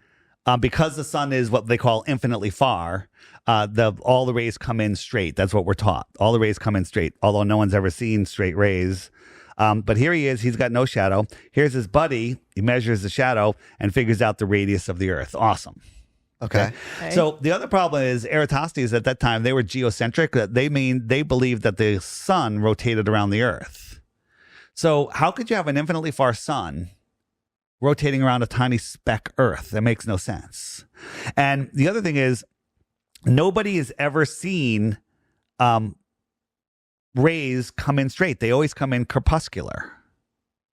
because the sun is what they call infinitely far. All the rays come in straight. That's what we're taught. All the rays come in straight. Although no one's ever seen straight rays. But here he is. He's got no shadow. Here's his buddy. He measures the shadow and figures out the radius of the Earth. Awesome. Okay. So the other problem is Eratosthenes at that time, they were geocentric. They believed that the sun rotated around the Earth. So how could you have an infinitely far sun rotating around a tiny speck Earth? That makes no sense. And the other thing is, nobody has ever seen rays come in straight. They always come in crepuscular.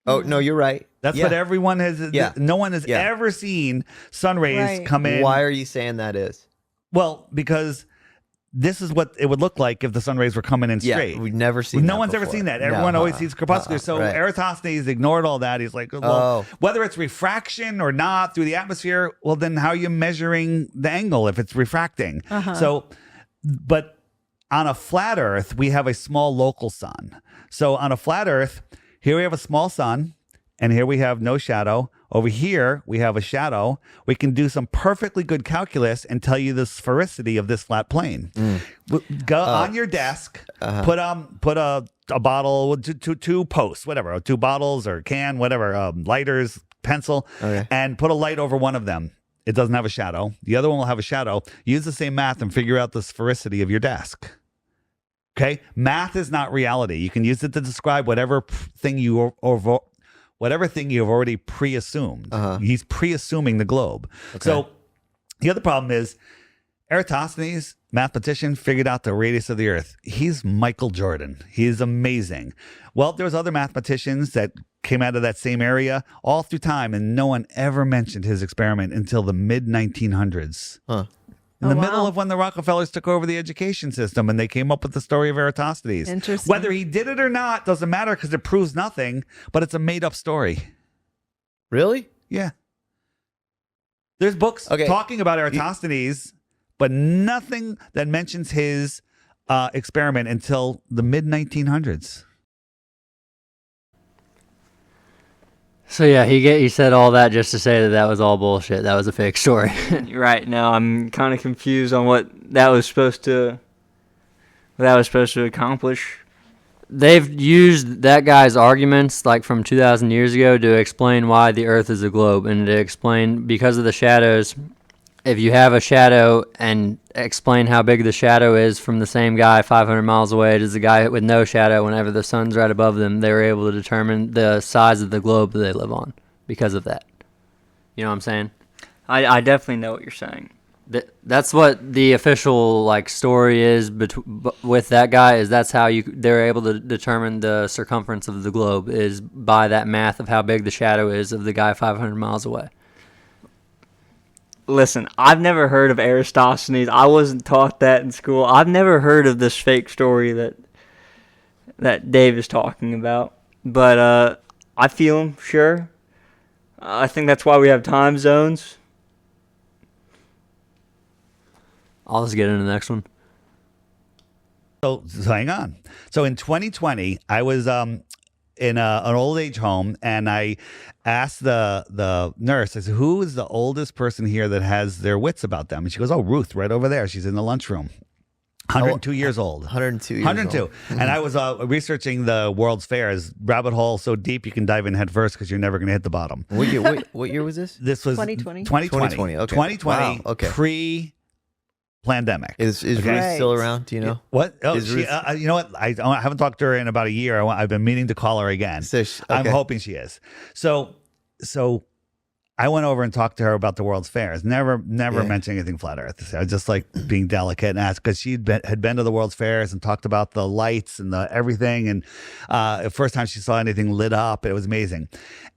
Oh, no, you're right. That's what everyone has. Yeah. No one has ever seen sun rays come in. Why are you saying that is? Well, because this is what it would look like if the sun rays were coming in straight. We've never seen No that one's ever before. seen that. Everyone always sees crepuscular. So right. Eratosthenes ignored all that. He's like, well, whether it's refraction or not through the atmosphere, well, then how are you measuring the angle if it's refracting? So, but on a flat Earth, we have a small local sun. So on a flat Earth, here we have a small sun, and here we have no shadow. Over here, we have a shadow. We can do some perfectly good calculus and tell you the sphericity of this flat plane. Go on your desk, put a bottle, two posts, whatever, 2 bottles or can, whatever, lighters, pencil, and put a light over one of them. It doesn't have a shadow. The other one will have a shadow. Use the same math and figure out the sphericity of your desk. Okay? Math is not reality. You can use it to describe whatever thing you've already pre-assumed. He's pre-assuming the globe. So the other problem is Eratosthenes, mathematician, figured out the radius of the Earth. He's Michael Jordan. He's amazing. Well, there was other mathematicians that came out of that same area all through time, and no one ever mentioned his experiment until the mid-1900s. In the middle of when the Rockefellers took over the education system, and they came up with the story of Eratosthenes. Interesting. Whether he did it or not doesn't matter because it proves nothing, but it's a made-up story. Really? Yeah. There's books talking about Eratosthenes, but nothing that mentions his experiment until the mid-1900s. So yeah, he said all that just to say that that was all bullshit. That was a fake story. Right now, I'm kind of confused on what that was supposed to accomplish. They've used that guy's arguments like from 2,000 years ago to explain why the Earth is a globe, and to explain because of the shadows. If you have a shadow and explain how big the shadow is from the same guy 500 miles away as the guy with no shadow, whenever the sun's right above them, they were able to determine the size of the globe that they live on because of that. You know what I'm saying? I definitely know what you're saying. That's what the official like story is with that guy. Is that's how they're able to determine the circumference of the globe is by that math of how big the shadow is of the guy 500 miles away. Listen, I've never heard of Aristophanes. I wasn't taught that in school. I've never heard of this fake story that Dave is talking about. But I feel him, sure. I think that's why we have time zones. I'll just get into the next one. So hang on. So in 2020, I was in an old age home, and I asked the nurse, I said, who is the oldest person here that has their wits about them? And she goes, oh, Ruth, right over there. She's in the lunchroom. 102 years old. 102 years 102. old. And I was researching the World's Fairs, rabbit hole so deep you can dive in head first because you're never going to hit the bottom. What year was this? This was 2020. 2020. Okay. 2020, Wow, okay. pre-pandemic. Is Ruth Right. still around? Do you know? What? Oh, Is she, Ruth- you know what? I haven't talked to her in about a year. I've been meaning to call her again. I'm Okay. hoping she is. So I went over and talked to her about the World's Fairs. Never Yeah. mentioned anything flat Earth. I was just like being delicate and asked because she had been to the World's Fairs and talked about the lights and the everything. And the first time she saw anything lit up, it was amazing.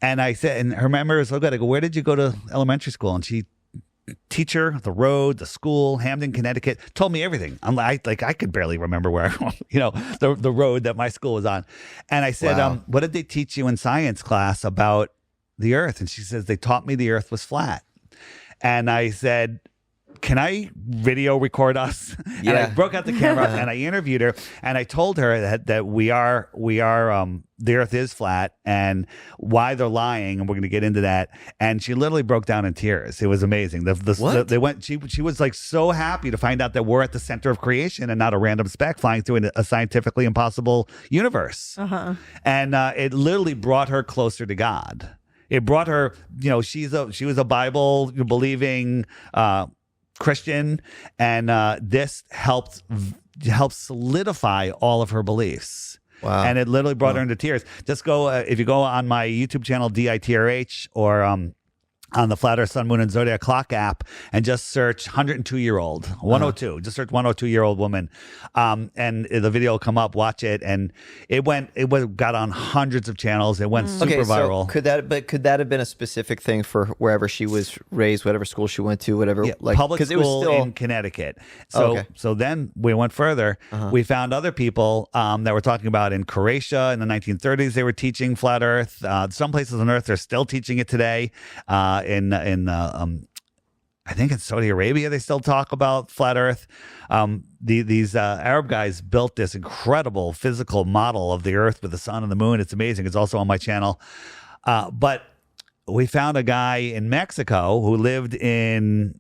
And I said, and her memory was so good. I go, where did you go to elementary school? And she, teacher, the road, the school, Hamden, Connecticut, told me everything. I could barely remember where, the road that my school was on. And I said, Wow. what did they teach you in science class about the Earth? And she says, they taught me the Earth was flat. And I said, can I video record us? And I Yeah. broke out the camera and I interviewed her, and I told her that we are the Earth is flat and why they're lying, and we're going to get into that. And she literally broke down in tears. It was amazing. What? She was like so happy to find out that we're at the center of creation and not a random speck flying through a scientifically impossible universe. Uh-huh. And it literally brought her closer to God. It brought her, she was a Bible believing Christian, and this helped solidify all of her beliefs. Wow. And it literally brought her into tears. Just go if you go on my YouTube channel DITRH or on the Flat Earth Sun, Moon, and Zodiac Clock app, and just search 102-year-old, 102. Just search 102-year-old woman, and the video will come up. Watch it, and it got on hundreds of channels. It went super viral. So could that have been a specific thing for wherever she was raised, whatever school she went to, whatever? Yeah, like public 'cause it was school still in Connecticut. So Okay. so then we went further. We found other people that were talking about in Croatia in the 1930s. They were teaching flat Earth. Some places on Earth are still teaching it today. I think in Saudi Arabia they still talk about flat Earth. These Arab guys built this incredible physical model of the Earth with the sun and the moon. It's amazing. It's also on my channel. But we found a guy in Mexico who lived in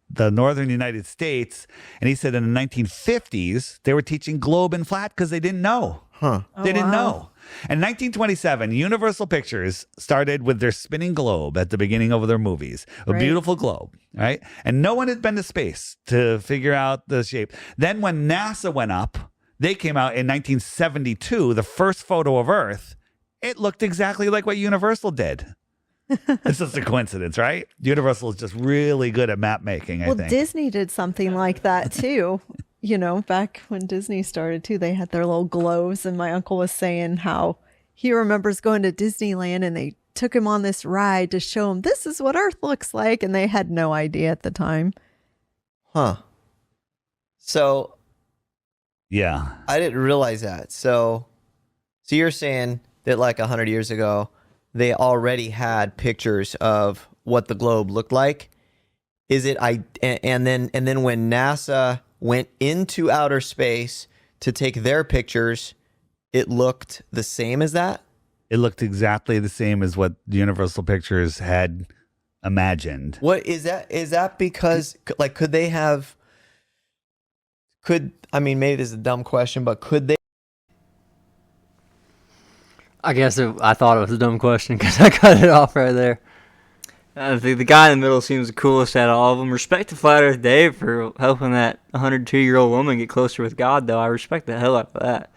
the northern United States, and he said in the 1950s they were teaching globe and flat because they didn't know. They didn't know. In 1927, Universal Pictures started with their spinning globe at the beginning of their movies, a Right. beautiful globe, right? And no one had been to space to figure out the shape. Then when NASA went up, they came out in 1972, the first photo of Earth. It looked exactly like what Universal did. It's just a coincidence, right? Universal is just really good at map making, I Well, think. Disney did something like that too. Back when Disney started too, they had their little globes, and my uncle was saying how he remembers going to Disneyland and they took him on this ride to show him this is what Earth looks like, and they had no idea at the time. So Yeah. I didn't realize that. So you're saying that like 100 years ago, they already had pictures of what the globe looked like? Is it and then when NASA went into outer space to take their pictures, it looked the same as that? It looked exactly the same as what Universal Pictures had imagined. What is that? Is that because like I mean maybe this is a dumb question, but could they? I guess I thought it was a dumb question because I cut it off right there. The guy in the middle seems the coolest out of all of them. Respect to Flat Earth Dave for helping that 102-year-old woman get closer with God, though. I respect the hell out of that.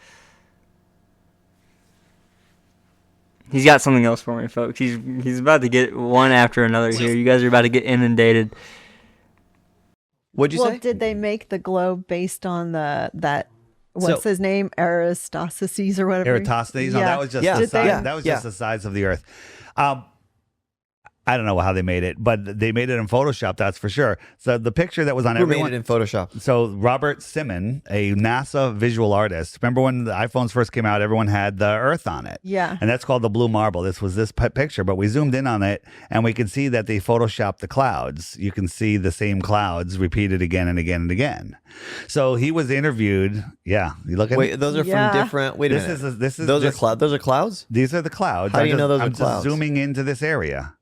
He's got something else for me, folks. He's about to get one after another here. You guys are about to get inundated. What'd you say? Did they make the globe based on what's his name? Eratosthenes or whatever. Eratosthenes? No, that was just Yeah. the size. Yeah. That was Yeah. just the size of the Earth. I don't know how they made it, but they made it in Photoshop, that's for sure. So the picture that was on Who made everyone. it in Photoshop? So Robert Simon, a NASA visual artist. Remember when the iPhones first came out, everyone had the Earth on it. Yeah. And that's called the blue marble. This was this picture, but we zoomed in on it and we could see that they photoshopped the clouds. You can see the same clouds repeated again and again and again. So he was interviewed. Yeah. You look at Wait, those are Yeah. from different. Wait a this minute. is those just- are clouds. Those are clouds. These are the clouds. How do you know those are I'm clouds? just zooming into this area.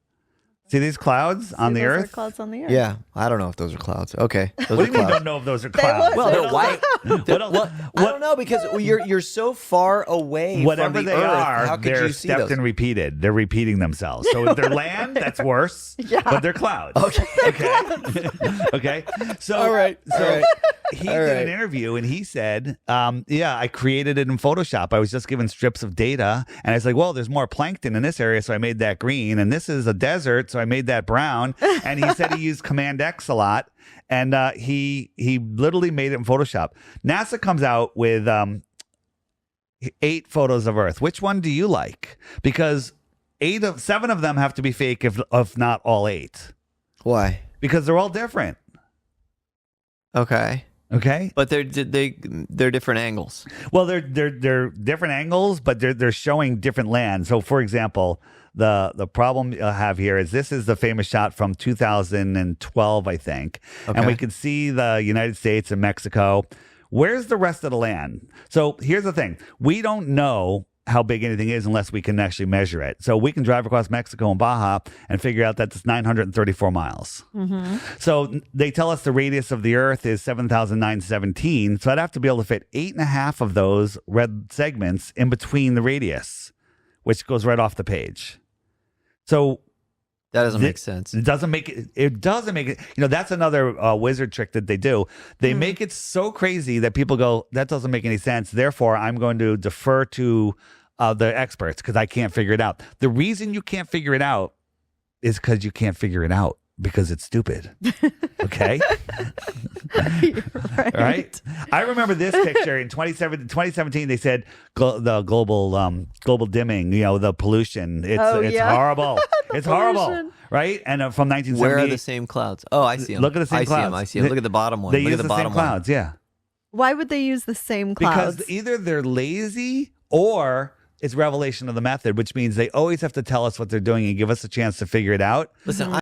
See these clouds on the Those are Earth? clouds on the Earth. Yeah, I don't know if those are clouds. Okay, those What are do you mean clouds. don't know if those are clouds? Well, they're white. What else- I don't know because you're so far away Whatever from the they Earth. are, How could they're you see stepped those? and repeated. They're repeating themselves. So if they're land, that's worse. Yeah. But they're clouds. Okay. Okay. Okay. So, All right. So All right. he All did right. an interview and he said, yeah, I created it in Photoshop. I was just given strips of data. And I was like, well, there's more plankton in this area. So I made that green. And this is a desert. So I made that brown. And he said he used Command X a lot. And he literally made it in Photoshop. NASA comes out with 8 photos of Earth. Which one do you like? Because 7 of them have to be fake, if not all 8, Why? because they're all different. Okay, Okay. but they're different angles. Well, they're different angles, but they're showing different land. So, for example, the problem you'll have here is this is the famous shot from 2012, I think, and Okay. we can see the United States and Mexico. Where's the rest of the land? So here's the thing: we don't know how big anything is unless we can actually measure it. So we can drive across Mexico and Baja and figure out that it's 934 miles. So they tell us the radius of the Earth is 7,917. So I'd have to be able to fit 8.5 of those red segments in between the radius, which goes right off the page. So That doesn't make sense. it doesn't make it. It doesn't make it. You know, that's another wizard trick that they do. They make it so crazy that people go, "That doesn't make any sense." Therefore, I'm going to defer to the experts because I can't figure it out. The reason you can't figure it out is because you can't figure it out because it's stupid. Okay. Right. I remember this picture in 2017. They said the global dimming, you know, the pollution. It's horrible. It's horrible. pollution. Right. And from 1978. Where are the same clouds? Oh, I see them. Look at the same I see 'em, clouds. I see them. Look at the bottom one. They Look use at the the same bottom one. clouds. Yeah. Why would they use the same clouds? Because either they're lazy or it's revelation of the method, which means they always have to tell us what they're doing and give us a chance to figure it out. Listen,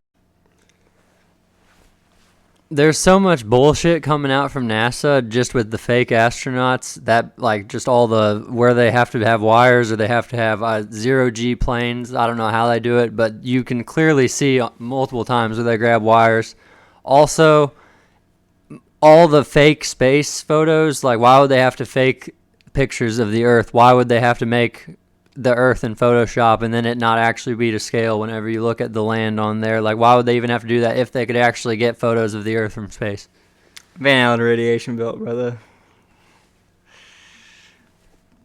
There's so much bullshit coming out from NASA just with the fake astronauts that like just all the where they have to have wires or they have to have 0G planes. I don't know how they do it, but you can clearly see multiple times where they grab wires. Also, all the fake space photos, like why would they have to fake pictures of the Earth? Why would they have to make the Earth in Photoshop and then it not actually be to scale whenever you look at the land on there? Like, why would they even have to do that if they could actually get photos of the Earth from space? Van Allen radiation belt, brother.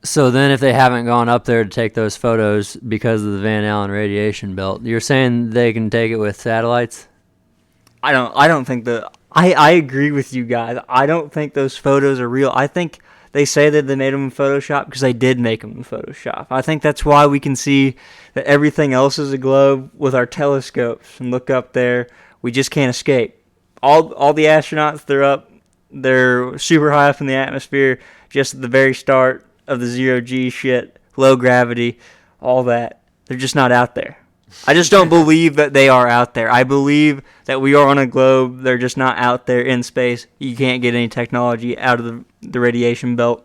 So then if they haven't gone up there to take those photos because of the Van Allen radiation belt, you're saying they can take it with satellites? I don't think I agree with you guys. I don't think those photos are real. I think they say that they made them in Photoshop because they did make them in Photoshop. I think that's why we can see that everything else is a globe with our telescopes and look up there. We just can't escape. All the astronauts, they're super high up in the atmosphere just at the very start of the 0G shit, low gravity, all that. They're just not out there. I just don't believe that they are out there. I believe that we are on a globe. They're just not out there in space. You can't get any technology out of the radiation belt.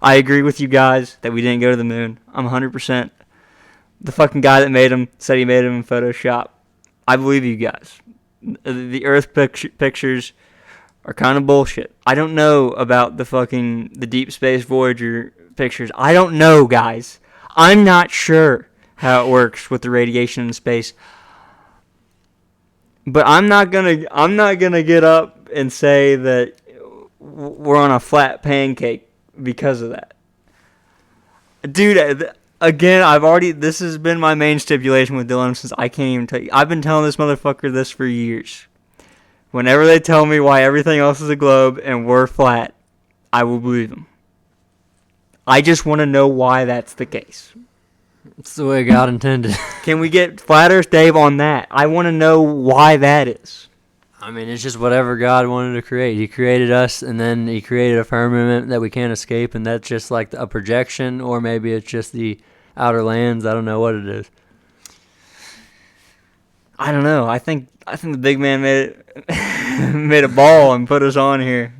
I agree with you guys that we didn't go to the moon. I'm 100% The fucking guy that made them said he made them in Photoshop. I believe you guys. The Earth pictures are kind of bullshit. I don't know about the Deep Space Voyager pictures. I don't know, guys. I'm not sure how it works with the radiation in space. But I'm not gonna get up and say that we're on a flat pancake because of that. Dude, again, this has been my main stipulation with Dylan since I can't even tell you. I've been telling this motherfucker this for years. Whenever they tell me why everything else is a globe and we're flat, I will believe them. I just want to know why that's the case. It's the way God intended. Can we get Flat Earth Dave on that? I want to know why that is. I mean, it's just whatever God wanted to create. He created us, and then he created a firmament that we can't escape, and that's just like a projection, or maybe it's just the outer lands. I don't know what it is. I don't know. I think the big man made a ball and put us on here.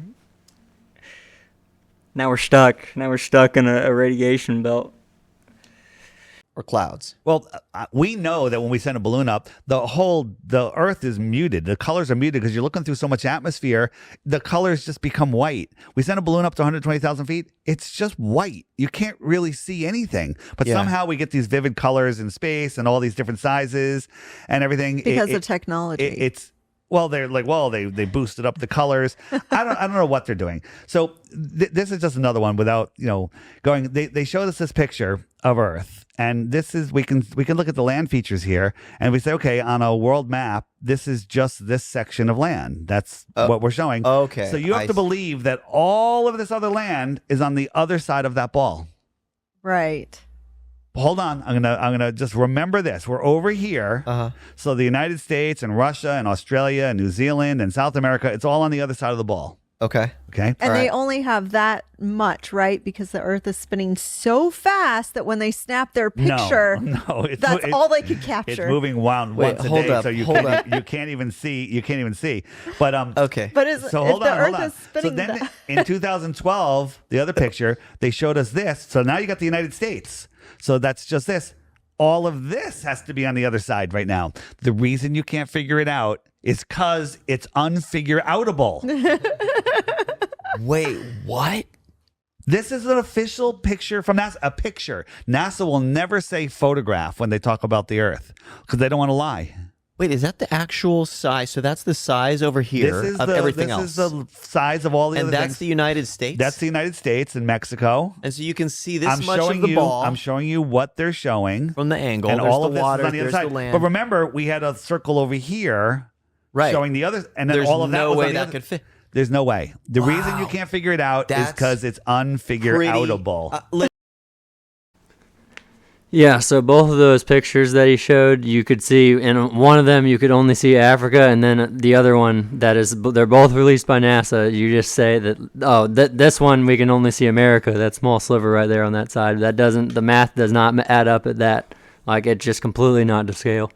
Now we're stuck. Now we're stuck in a radiation belt. Or clouds. Well, we know that when we send a balloon up, the Earth is muted. The colors are muted because you're looking through so much atmosphere. The colors just become white. We send a balloon up to 120,000 feet. It's just white. You can't really see anything. But somehow we get these vivid colors in space and all these different sizes and everything. Because of technology. They're like, they boosted up the colors. I don't know what they're doing. So this is just another one without, going. They showed us this picture of Earth, and this is we can look at the land features here, and we say, okay, on a world map, this is just this section of land. That's what we're showing. Okay. So you have to believe that all of this other land is on the other side of that ball. Right. Hold on, I'm gonna just remember this. We're over here, so the United States and Russia and Australia and New Zealand and South America, it's all on the other side of the ball. Okay. Okay. And they only have that much, right? Because the Earth is spinning so fast that when they snap their picture, that's all they could capture. It's moving once a day, so you can't even see. You can't even see. But okay. But hold on. Is spinning so then in 2012, the other picture, they showed us this. So now you got the United States. So that's just this. All of this has to be on the other side right now. The reason you can't figure it out is because it's unfigure-outable. Wait, what? This is an official picture from NASA. A picture. NASA will never say photograph when they talk about the Earth because they don't want to lie. Wait, is that the actual size? So that's the size over here of everything else. This is the size of all the other things. And that's the United States? That's the United States and Mexico. And so you can see this much of the ball. I'm showing you what they're showing. From the angle. And there's all the of this water, is on the other there's side. the land. But remember, we had a circle over here showing the other. And then there's all of that no was way on the that other. could fit. There's no way. The reason you can't figure it out is because it's unfigure-outable. Yeah, so both of those pictures that he showed, you could see, in one of them you could only see Africa, and then the other one, they're both released by NASA. You just say that, this one we can only see America, that small sliver right there on that side. The math does not add up at that. Like, it's just completely not to scale.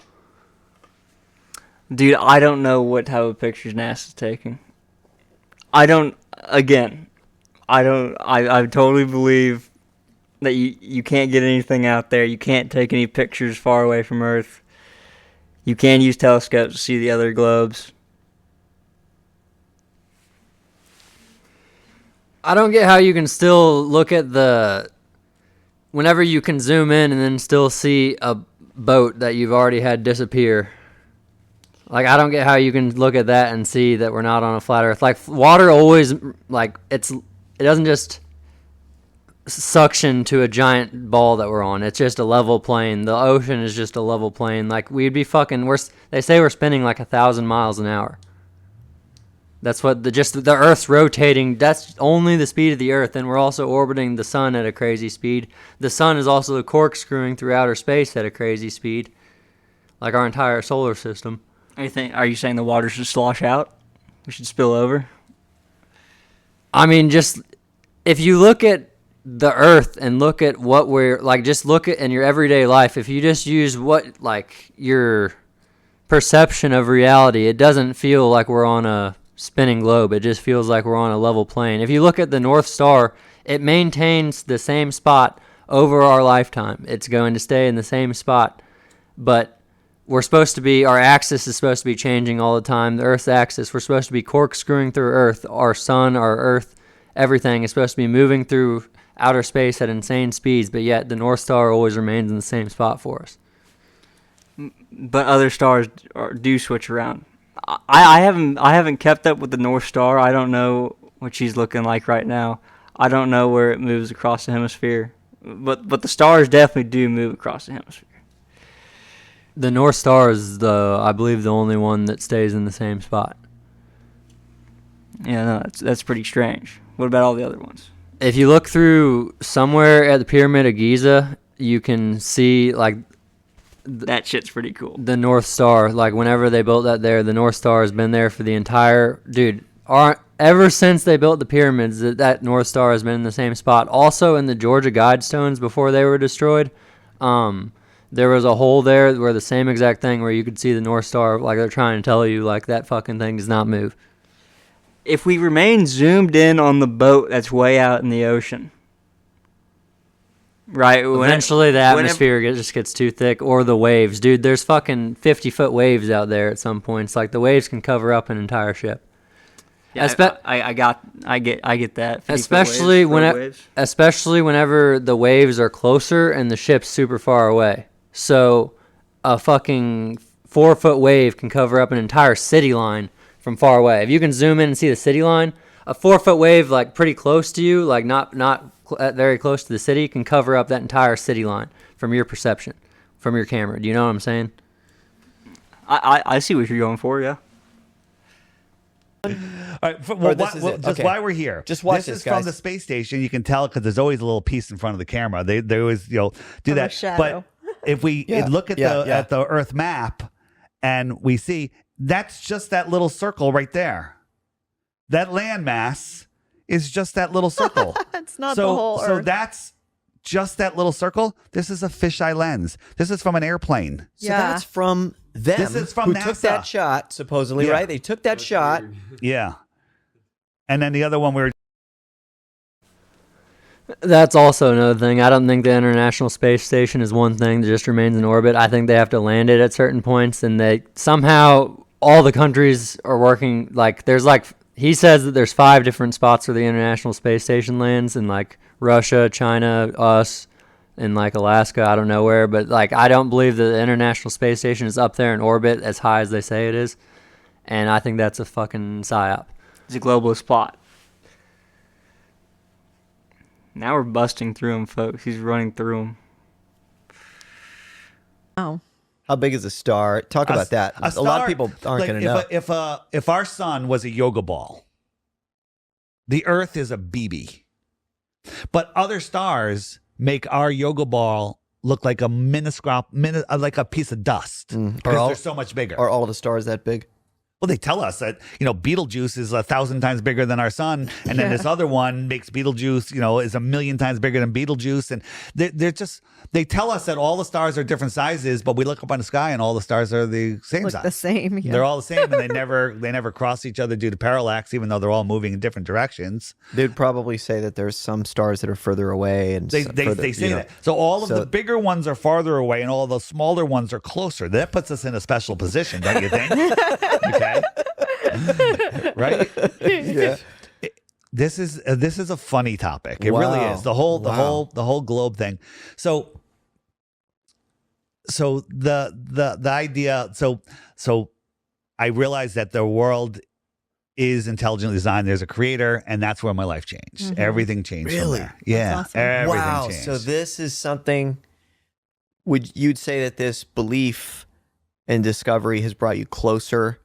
Dude, I don't know what type of pictures NASA's taking. I totally believe that you can't get anything out there. You can't take any pictures far away from Earth. You can use telescopes to see the other globes. I don't get how you can still look at whenever you can zoom in and then still see a boat that you've already had disappear. Like, I don't get how you can look at that and see that we're not on a flat Earth. Like, water always, like, it doesn't just suction to a giant ball that we're on. It's just a level plane. The ocean is just a level plane. Like, we'd be they say we're spinning like 1,000 miles an hour. That's what the Earth's rotating. That's only the speed of the Earth, and we're also orbiting the sun at a crazy speed. The sun is also corkscrewing through outer space at a crazy speed, like our entire solar system. Are you saying the water should slosh out? We should spill over? I mean, just if you look at the Earth and look at what we're like, just look at in your everyday life. If you just use your perception of reality, it doesn't feel like we're on a spinning globe. It just feels like we're on a level plane. If you look at the North Star, it maintains the same spot over our lifetime. It's going to stay in the same spot. But our axis is supposed to be changing all the time. The Earth's axis, we're supposed to be corkscrewing through Earth. Our sun, our Earth, everything is supposed to be moving through outer space at insane speeds, but yet the North Star always remains in the same spot for us. But other stars do switch around. I haven't kept up with the North Star. I don't know what she's looking like right now. I don't know where it moves across the hemisphere. But the stars definitely do move across the hemisphere. The North Star is I believe, the only one that stays in the same spot. Yeah, no, that's pretty strange. What about all the other ones? If you look through somewhere at the Pyramid of Giza, you can see like That shit's pretty cool. the North Star. Like whenever they built that there, the North Star has been there for the entire ever since they built the pyramids. That North Star has been in the same spot. Also in the Georgia Guidestones before they were destroyed, there was a hole there where the same exact thing where you could see the North Star. Like they're trying to tell you, like that fucking thing does not move. If we remain zoomed in on the boat that's way out in the ocean, right? Eventually, the atmosphere just gets too thick, or the waves, dude. There's fucking 50-foot waves out there at some points. Like the waves can cover up an entire ship. Yeah, I get that. 50 Especially waves. Especially whenever the waves are closer and the ship's super far away. So a fucking 4-foot wave can cover up an entire city line from far away. If you can zoom in and see the city line, a 4-foot wave like pretty close to you, like not very close to the city, can cover up that entire city line from your perception, from your camera. Do you know what I'm saying? I see what you're going for, yeah. All right, why we're here. Just watch this is guys. from the space station. You can tell because there's always a little piece in front of the camera. They always do From that. a shadow. But if we look at at the Earth map, and we see that's just that little circle right there. That landmass is just that little circle. It's not the whole So Earth. that's just that little circle. This is a fisheye lens. This is from an airplane. So that's from them. This is from who NASA. took that shot, supposedly, Yeah. right? They took that shot. Yeah. And then the other one we were. That's also another thing. I don't think the International Space Station is one thing that just remains in orbit. I think they have to land it at certain points, and they somehow all the countries are working. Like there's like he says that there's 5 different spots where the International Space Station lands, in like Russia, China, us, and like Alaska. I don't know where, but like I don't believe that the International Space Station is up there in orbit as high as they say it is, and I think that's a fucking psyop. It's a globalist plot. Now we're busting through him, folks. He's running through him. Oh. How big is a star? Talk about that. A lot of people aren't going to know. If our sun was a yoga ball, the Earth is a BB. But other stars make our yoga ball look like a like a piece of dust because they're so much bigger. Are all the stars that big? Well, they tell us that, Betelgeuse is 1,000 times bigger than our sun. And then this other one makes Betelgeuse, is 1,000,000 times bigger than Betelgeuse. And they tell us that all the stars are different sizes, but we look up on the sky and all the stars are the same Look size. the same. Yeah. They're all the same, and they never cross each other due to parallax, even though they're all moving in different directions. They'd probably say that there's some stars that are further away, and They say that. So all of the bigger ones are farther away, and all the smaller ones are closer. That puts us in a special position, don't you think? Okay, right? Yeah. This is a funny topic. It really is. The whole globe thing. So the idea. So I realized that the world is intelligently designed. There's a creator, and that's where my life changed. Mm-hmm. Everything changed. Really? From there. Yeah. awesome. Everything Wow. changed. So this is something. You'd say that this belief and discovery has brought you closer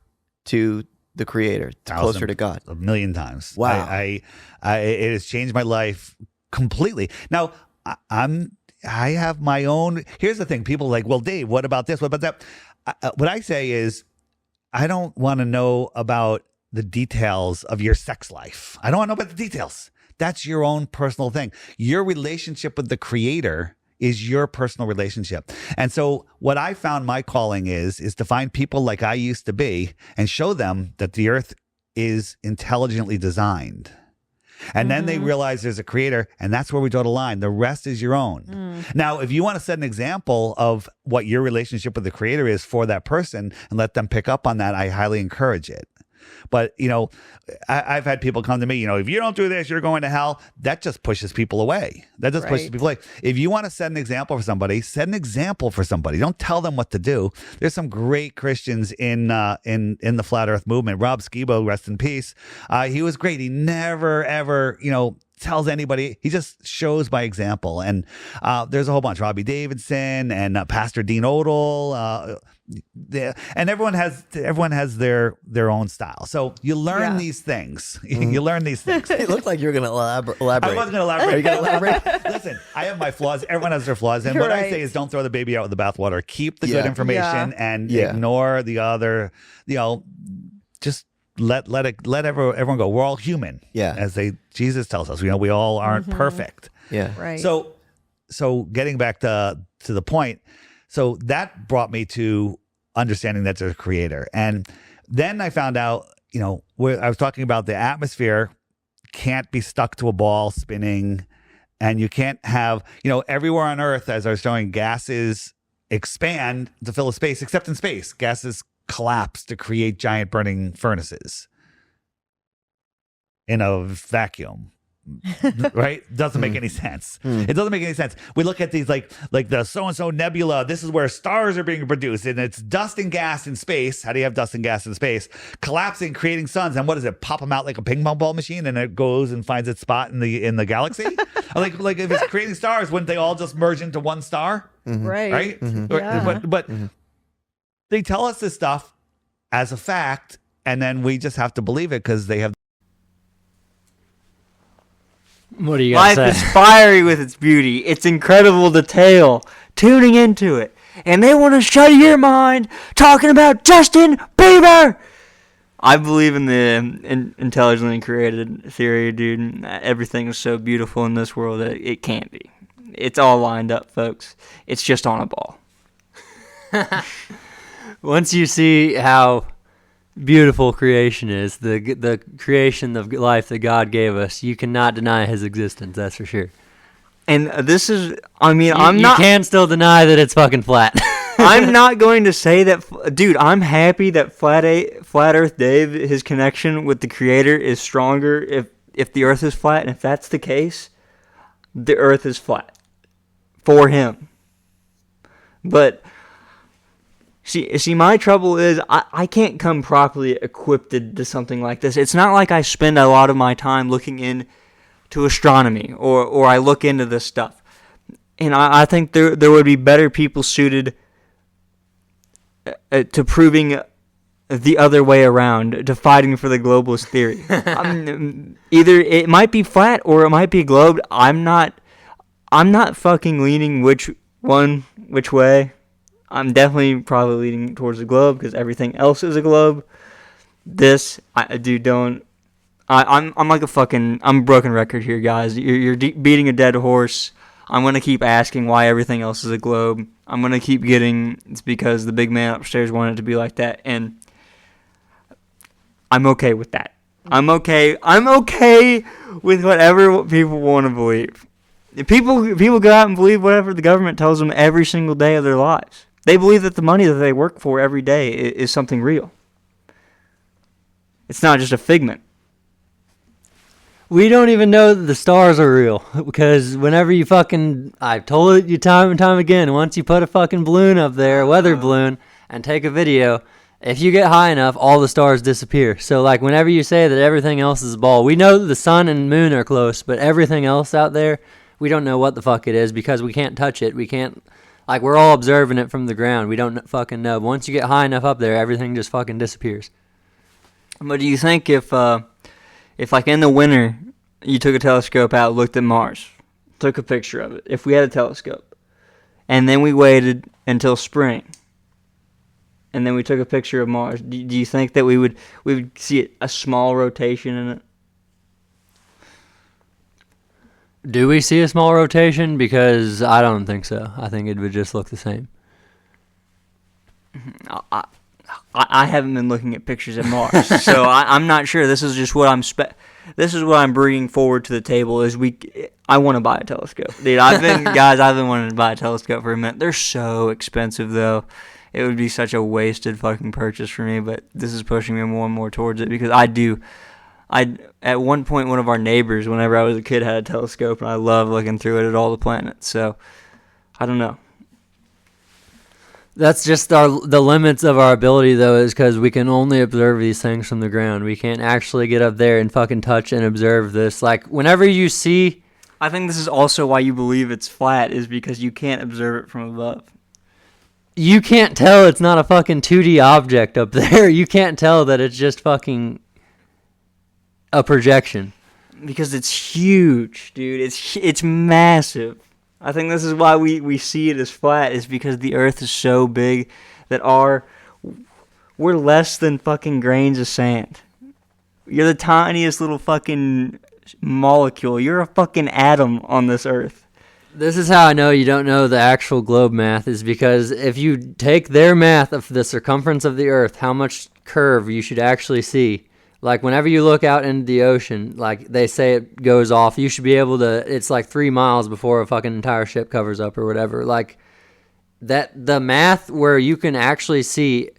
to the creator, closer to God? 1,000,000 times. Wow. I it has changed my life completely. Now I have my own. Here's the thing. People are like, well, Dave, what about this? What about that? What I say is, I don't want to know about the details of your sex life. I don't want to know about the details. That's your own personal thing. Your relationship with the creator is your personal relationship. And so what I found my calling is to find people like I used to be and show them that the earth is intelligently designed. And then they realize there's a creator, and that's where we draw the line. The rest is your own. Now, if you want to set an example of what your relationship with the creator is for that person and let them pick up on that, I highly encourage it. But, I've had people come to me, if you don't do this, you're going to hell. That just pushes people away. That just pushes people away. If you want to set an example for somebody, set an example for somebody. Don't tell them what to do. There's some great Christians in the Flat Earth movement. Rob Skibo, rest in peace. He was great. He never, ever, tells anybody. He just shows by example. And there's a whole bunch. Robbie Davidson and Pastor Dean Odell. And everyone has their own style. So you learn these things. You learn these things. It looked like you were going to elaborate. I wasn't going to elaborate. Are you going to elaborate? Listen, I have my flaws. Everyone has their flaws. And what I say is don't throw the baby out with the bathwater. Keep the good information and ignore the other, just let everyone go. We're all human. Yeah. As Jesus tells us, we all aren't perfect. Yeah. Right. So getting back to the point, so that brought me to understanding that there's a creator. And then I found out, where I was talking about the atmosphere can't be stuck to a ball spinning, and you can't have, everywhere on Earth, as I was showing, gases expand to fill a space, except in space. Gases collapse to create giant burning furnaces in a vacuum. Right? Doesn't make any sense. It doesn't make any sense. We look at these like the so-and-so nebula. This is where stars are being produced, and it's dust and gas in space. How do you have dust and gas in space? Collapsing, creating suns. And what does it? Pop them out like a ping pong ball machine, and it goes and finds its spot in the galaxy? like if it's creating stars, wouldn't they all just merge into one star? Right. Yeah. But they tell us this stuff as a fact, and then we just have to believe it because they have. What do you got to Life say? is fiery with its beauty, its incredible detail, tuning into it. And they want to shut your mind talking about Justin Bieber. I believe in the intelligently created theory, dude. Everything is so beautiful in this world that it can't be. It's all lined up, folks. It's just on a ball. Once you see how beautiful creation is, the creation of life that God gave us, you cannot deny his existence, that's for sure. And this is, You can still deny that it's fucking flat. I'm not going to say that, dude. I'm happy that Flat Earth Dave, his connection with the Creator is stronger. If the Earth is flat, and if that's the case, the Earth is flat for him. But see, my trouble is I can't come properly equipped to something like this. It's not like I spend a lot of my time looking into astronomy or I look into this stuff. And I think there would be better people suited to proving the other way around, to fighting for the globalist theory. Either it might be flat or it might be globed. I'm not fucking leaning which way. I'm definitely probably leaning towards the globe because everything else is a globe. I'm like I'm a broken record here, guys. You're beating a dead horse. I'm going to keep asking why everything else is a globe. I'm going to keep getting it's because the big man upstairs wanted it to be like that. And I'm okay with that. I'm okay with whatever people want to believe. If people go out and believe whatever the government tells them every single day of their lives. They believe that the money that they work for every day is something real. It's not just a figment. We don't even know that the stars are real because whenever I've told you time and time again, once you put a fucking balloon up there, a weather balloon, and take a video, if you get high enough, all the stars disappear. So like whenever you say that everything else is a ball, we know that the sun and moon are close, but everything else out there, we don't know what the fuck it is because we can't touch it. We can't, we're all observing it from the ground. We don't fucking know. But once you get high enough up there, everything just fucking disappears. But do you think if like in the winter, you took a telescope out, looked at Mars, took a picture of it, if we had a telescope, and then we waited until spring, and then we took a picture of Mars, do you think that we would see a small rotation in it? Do we see a small rotation? Because I don't think so. I think it would just look the same. I haven't been looking at pictures of Mars, so I'm not sure. This is just what this is what I'm bringing forward to the table is I want to buy a telescope. Dude, I've been wanting to buy a telescope for a minute. They're so expensive though. It would be such a wasted fucking purchase for me, but this is pushing me more and more towards it because at one point, one of our neighbors, whenever I was a kid, had a telescope, and I love looking through it at all the planets. So, I don't know. That's just the limits of our ability, though, is because we can only observe these things from the ground. We can't actually get up there and fucking touch and observe this. Like, whenever you see... I think this is also why you believe it's flat, is because you can't observe it from above. You can't tell it's not a fucking 2D object up there. You can't tell that it's just fucking a projection. Because it's huge, dude. It's massive. I think this is why we see it as flat, is because the Earth is so big that we're less than fucking grains of sand. You're the tiniest little fucking molecule. You're a fucking atom on this Earth. This is how I know you don't know the actual globe math, is because if you take their math of the circumference of the Earth, how much curve you should actually see. Like, whenever you look out into the ocean, like, they say it goes off, you should be able to, it's like 3 miles before a fucking entire ship covers up or whatever. Like, the math where you can actually see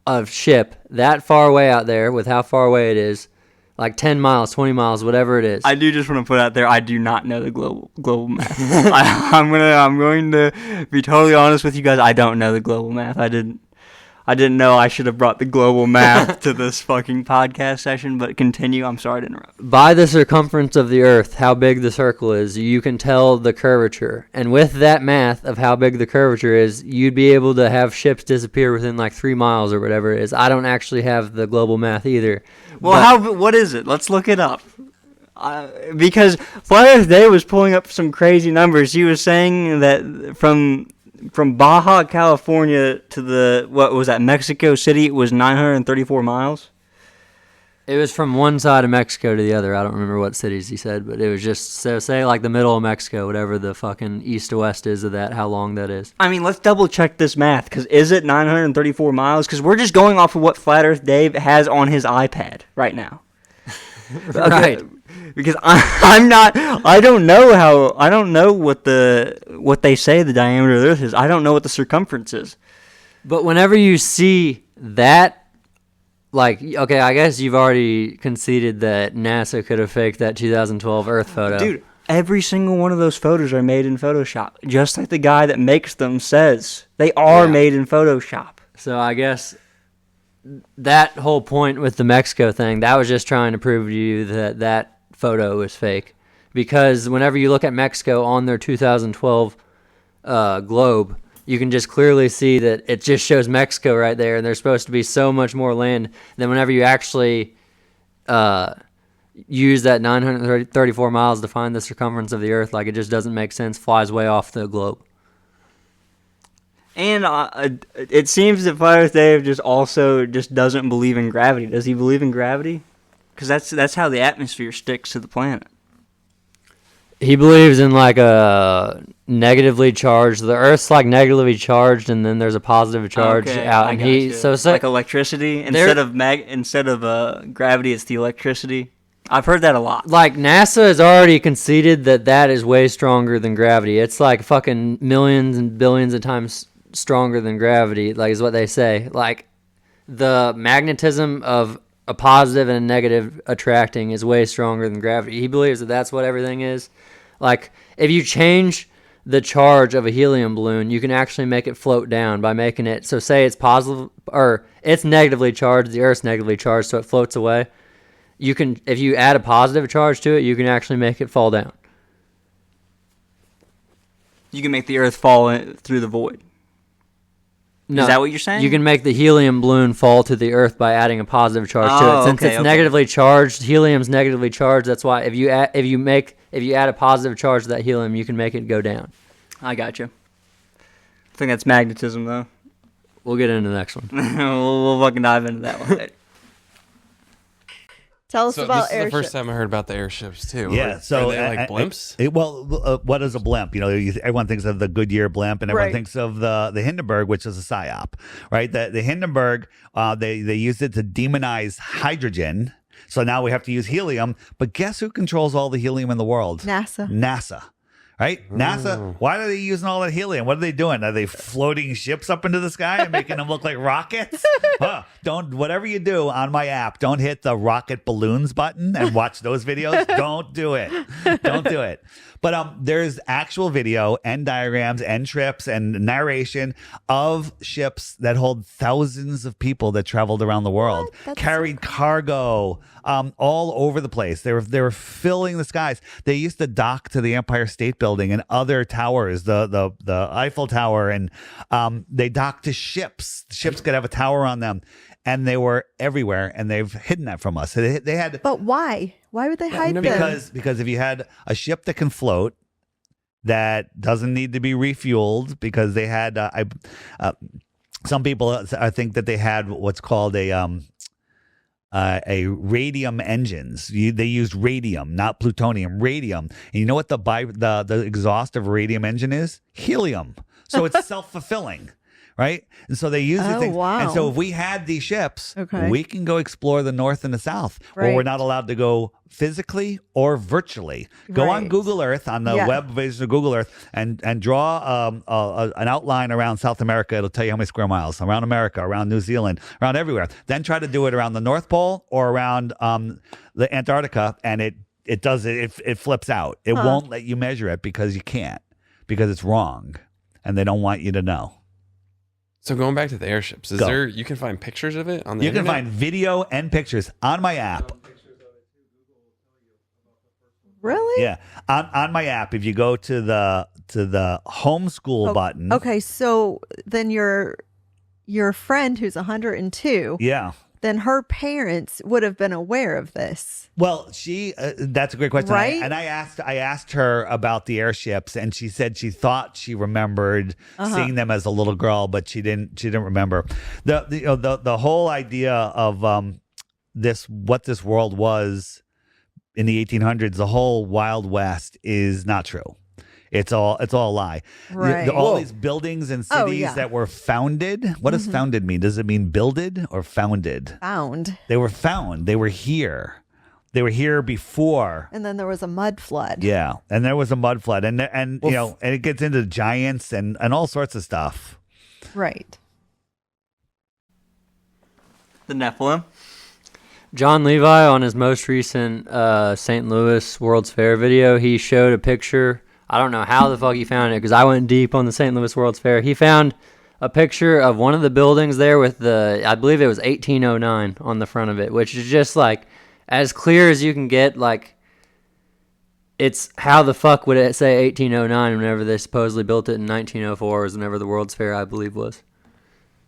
a ship that far away out there with how far away it is, like 10 miles, 20 miles, whatever it is. I do just want to put out there, I do not know the global math. I'm going to be totally honest with you guys. I don't know the global math. I didn't know I should have brought the global math to this fucking podcast session, but continue. I'm sorry to interrupt. By the circumference of the Earth, how big the circle is, you can tell the curvature. And with that math of how big the curvature is, you'd be able to have ships disappear within like 3 miles or whatever it is. I don't actually have the global math either. Well, what is it? Let's look it up. Because Flat Earth Day was pulling up some crazy numbers. He was saying that from Baja, California to Mexico City, it was 934 miles. It was from one side of Mexico to the other. I don't remember what cities he said, but it was just, so say like the middle of Mexico, whatever the fucking east to west is of that, how long that is. I mean, let's double check this math, because is it 934 miles? Because we're just going off of what Flat Earth Dave has on his iPad right now. Right. Because I don't know what they say the diameter of the Earth is. I don't know what the circumference is. But whenever you see that, like, okay, I guess you've already conceded that NASA could have faked that 2012 Earth photo. Dude, every single one of those photos are made in Photoshop. Just like the guy that makes them says. They are made in Photoshop. So I guess that whole point with the Mexico thing, that was just trying to prove to you that photo was fake. Because whenever you look at Mexico on their 2012 globe, you can just clearly see that it just shows Mexico right there, and there's supposed to be so much more land than whenever you actually use that 934 miles to find the circumference of the Earth. Like, it just doesn't make sense, flies way off the globe. And it seems that Flat Earth Dave just doesn't believe in gravity. Does he believe in gravity? Because that's how the atmosphere sticks to the planet. He believes in like a negatively charged. The Earth's like negatively charged, and then there's a positive charge out. And he so like electricity instead of gravity, it's the electricity. I've heard that a lot. Like, NASA has already conceded that is way stronger than gravity. It's like fucking millions and billions of times stronger than gravity. Like, is what they say. Like, the magnetism of a positive and a negative attracting is way stronger than gravity. He believes that that's what everything is. Like, if you change the charge of a helium balloon, you can actually make it float down by making it, so say it's positive, or it's negatively charged, the Earth's negatively charged, so it floats away. You can, if you add a positive charge to it, you can actually make it fall down. You can make the Earth fall through the void. No, is that what you're saying? You can make the helium balloon fall to the Earth by adding a positive charge to it. Since it's negatively charged, helium's negatively charged. That's why if you add a positive charge to that helium, you can make it go down. I got you. I think that's magnetism, though. We'll get into the next one. we'll fucking dive into that one later. Tell us about airships. This is the first time I heard about the airships, too. Yeah, are they like blimps? What is a blimp? You know, everyone thinks of the Goodyear blimp, and everyone thinks of the Hindenburg, which is a psyop, right? The Hindenburg, they used it to demonize hydrogen, So now we have to use helium. But guess who controls all the helium in the world? NASA. Right? NASA, why are they using all that helium? What are they doing? Are they floating ships up into the sky and making them look like rockets? Don't, whatever you do on my app, don't hit the rocket balloons button and watch those videos. Don't do it. Don't do it. But there's actual video and diagrams and trips and narration of ships that hold thousands of people that traveled around the world, carried cargo all over the place. They were filling the skies. They used to dock to the Empire State Building and other towers, the Eiffel Tower, and they docked to ships. Ships could have a tower on them, and they were everywhere. And they've hidden that from us. They had. But why? Why would they hide them? Because if you had a ship that can float, that doesn't need to be refueled, because they had some people think that they had what's called a radium engines. They used radium, not plutonium, radium. And you know what the exhaust of a radium engine is? Helium. So it's self-fulfilling. Right? And so they use these things. Wow. And so if we had these ships, we can go explore the north and the south, where we're not allowed to go physically or virtually. Go on Google Earth, on the web version of Google Earth, and draw an outline around South America. It'll tell you how many square miles, around America, around New Zealand, around everywhere. Then try to do it around the North Pole or around the Antarctica, and it flips out. It won't let you measure it because you can't, because it's wrong, and they don't want you to know. So going back to the airships, you can find pictures of it on the internet? You can find video and pictures on my app. Really? Yeah. On my app, if you go to the homeschool button. Okay, so then your friend who's 102. Yeah. Then her parents would have been aware of this. Well, that's a great question. Right? I asked her about the airships, and she said she thought she remembered seeing them as a little girl, but she didn't remember. The whole idea of what this world was in the 1800s, the whole Wild West, is not true. It's all a lie. Right. All these buildings and cities that were founded. What does founded mean? Does it mean builded or founded? Found. They were found. They were here. They were here before. And then there was a mud flood. Yeah, and there was a mud flood, and and it gets into giants and all sorts of stuff. Right. The Nephilim. John Levi, on his most recent St. Louis World's Fair video, he showed a picture. I don't know how the fuck he found it, because I went deep on the St. Louis World's Fair. He found a picture of one of the buildings there with I believe it was 1809 on the front of it, which is just like as clear as you can get. Like, it's how the fuck would it say 1809 whenever they supposedly built it in 1904 was whenever the World's Fair, I believe, was.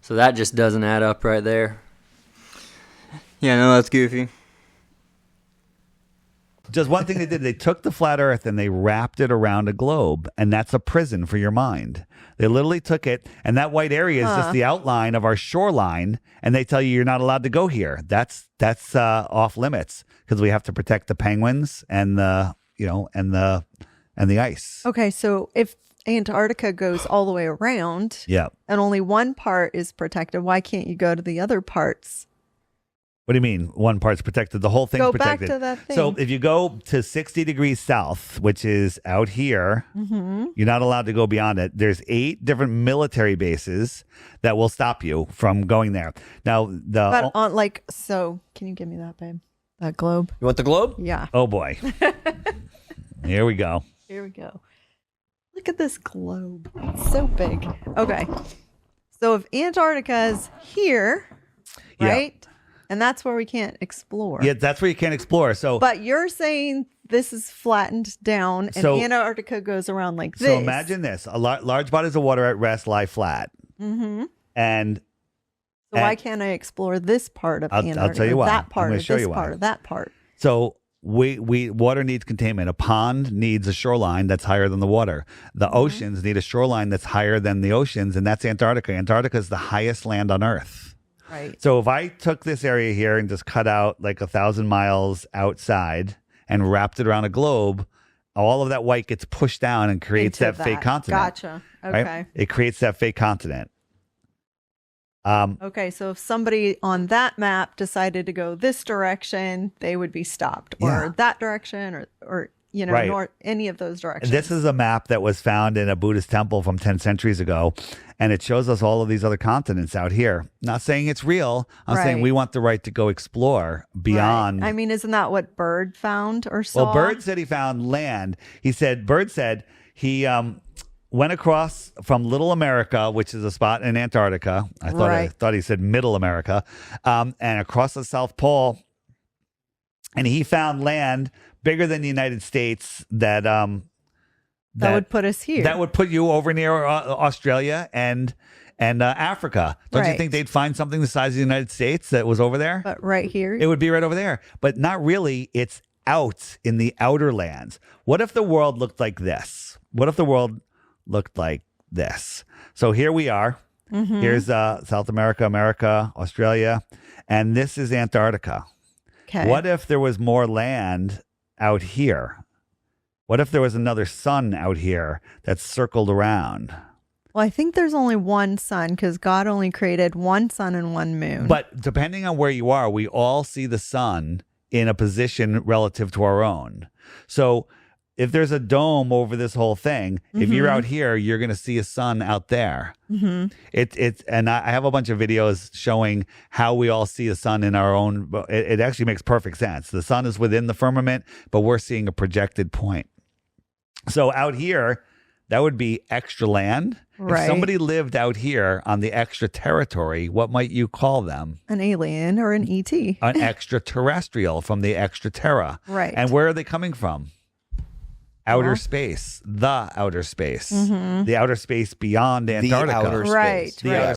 So that just doesn't add up right there. Yeah, no, that's goofy. Just one thing they did, they took the flat earth and they wrapped it around a globe, and that's a prison for your mind. They literally took it, and that white area is just the outline of our shoreline, and they tell you you're not allowed to go here. That's off limits, because we have to protect the penguins and the ice. Okay, so if Antarctica goes all the way around, and only one part is protected, why can't you go to the other parts? What do you mean one part's protected? The whole thing's protected. Go back to that thing. So if you go to 60 degrees south, which is out here, you're not allowed to go beyond it. There's 8 different military bases that will stop you from going there. Now, so can you give me that, babe? That globe? You want the globe? Yeah. Oh boy. Here we go. Here we go. Look at this globe. It's so big. Okay. So if Antarctica is here, right? And that's where we can't explore. Yeah, that's where you can't explore. So, but you're saying this is flattened down, and Antarctica goes around like this. So imagine this: large bodies of water at rest lie flat. Mm-hmm. And why can't I explore this part of Antarctica? I'll tell you why. That part, I'm or show this you part, why. or that part. So water needs containment. A pond needs a shoreline that's higher than the water. The oceans need a shoreline that's higher than the oceans, and that's Antarctica. Antarctica is the highest land on Earth. Right. So if I took this area here and just cut out like 1,000 miles outside and wrapped it around a globe, all of that white gets pushed down and creates that fake continent. Gotcha. Okay. Right? It creates that fake continent. Okay, so if somebody on that map decided to go this direction, they would be stopped, or Yeah. that direction, or Right. north, any of those directions. This is a map that was found in a Buddhist temple from 10 centuries ago, and it shows us all of these other continents out here. Not saying it's real. I'm saying Right. we want the right to go explore beyond. Right. I mean, isn't that what Bird found or saw? Well, Bird said he found land. Bird said he went across from Little America, which is a spot in Antarctica. I thought he said Middle America, and across the South Pole, and he found land bigger than the United States that would put us here. That would put you over near Australia and Africa. Don't you Right. think they'd find something the size of the United States that was over there? But right here, It would be right over there, but not really. It's out in the outer lands. What if the world looked like this? What if the world looked like this? So here we are. Mm-hmm. Here's South America, Australia, and this is Antarctica. okay. What if there was more land out here? What if there was another sun out here that circled around? Well, I think there's only one sun because God only created one sun and one moon. But depending on where you are, we all see the sun in a position relative to our own. So if there's a dome over this whole thing, if you're out here, you're going to see a sun out there. Mm-hmm. And I have a bunch of videos showing how we all see the sun in our own. It actually makes perfect sense. The sun is within the firmament, but we're seeing a projected point. So out here, that would be extra land. Right. If somebody lived out here on the extra territory, what might you call them? An alien or an ET. An extraterrestrial from the extra terra. Right. And where are they coming from? Outer Well. space, the outer space, Mhm. the outer space beyond Antarctica. outer Right, space. The right. outer-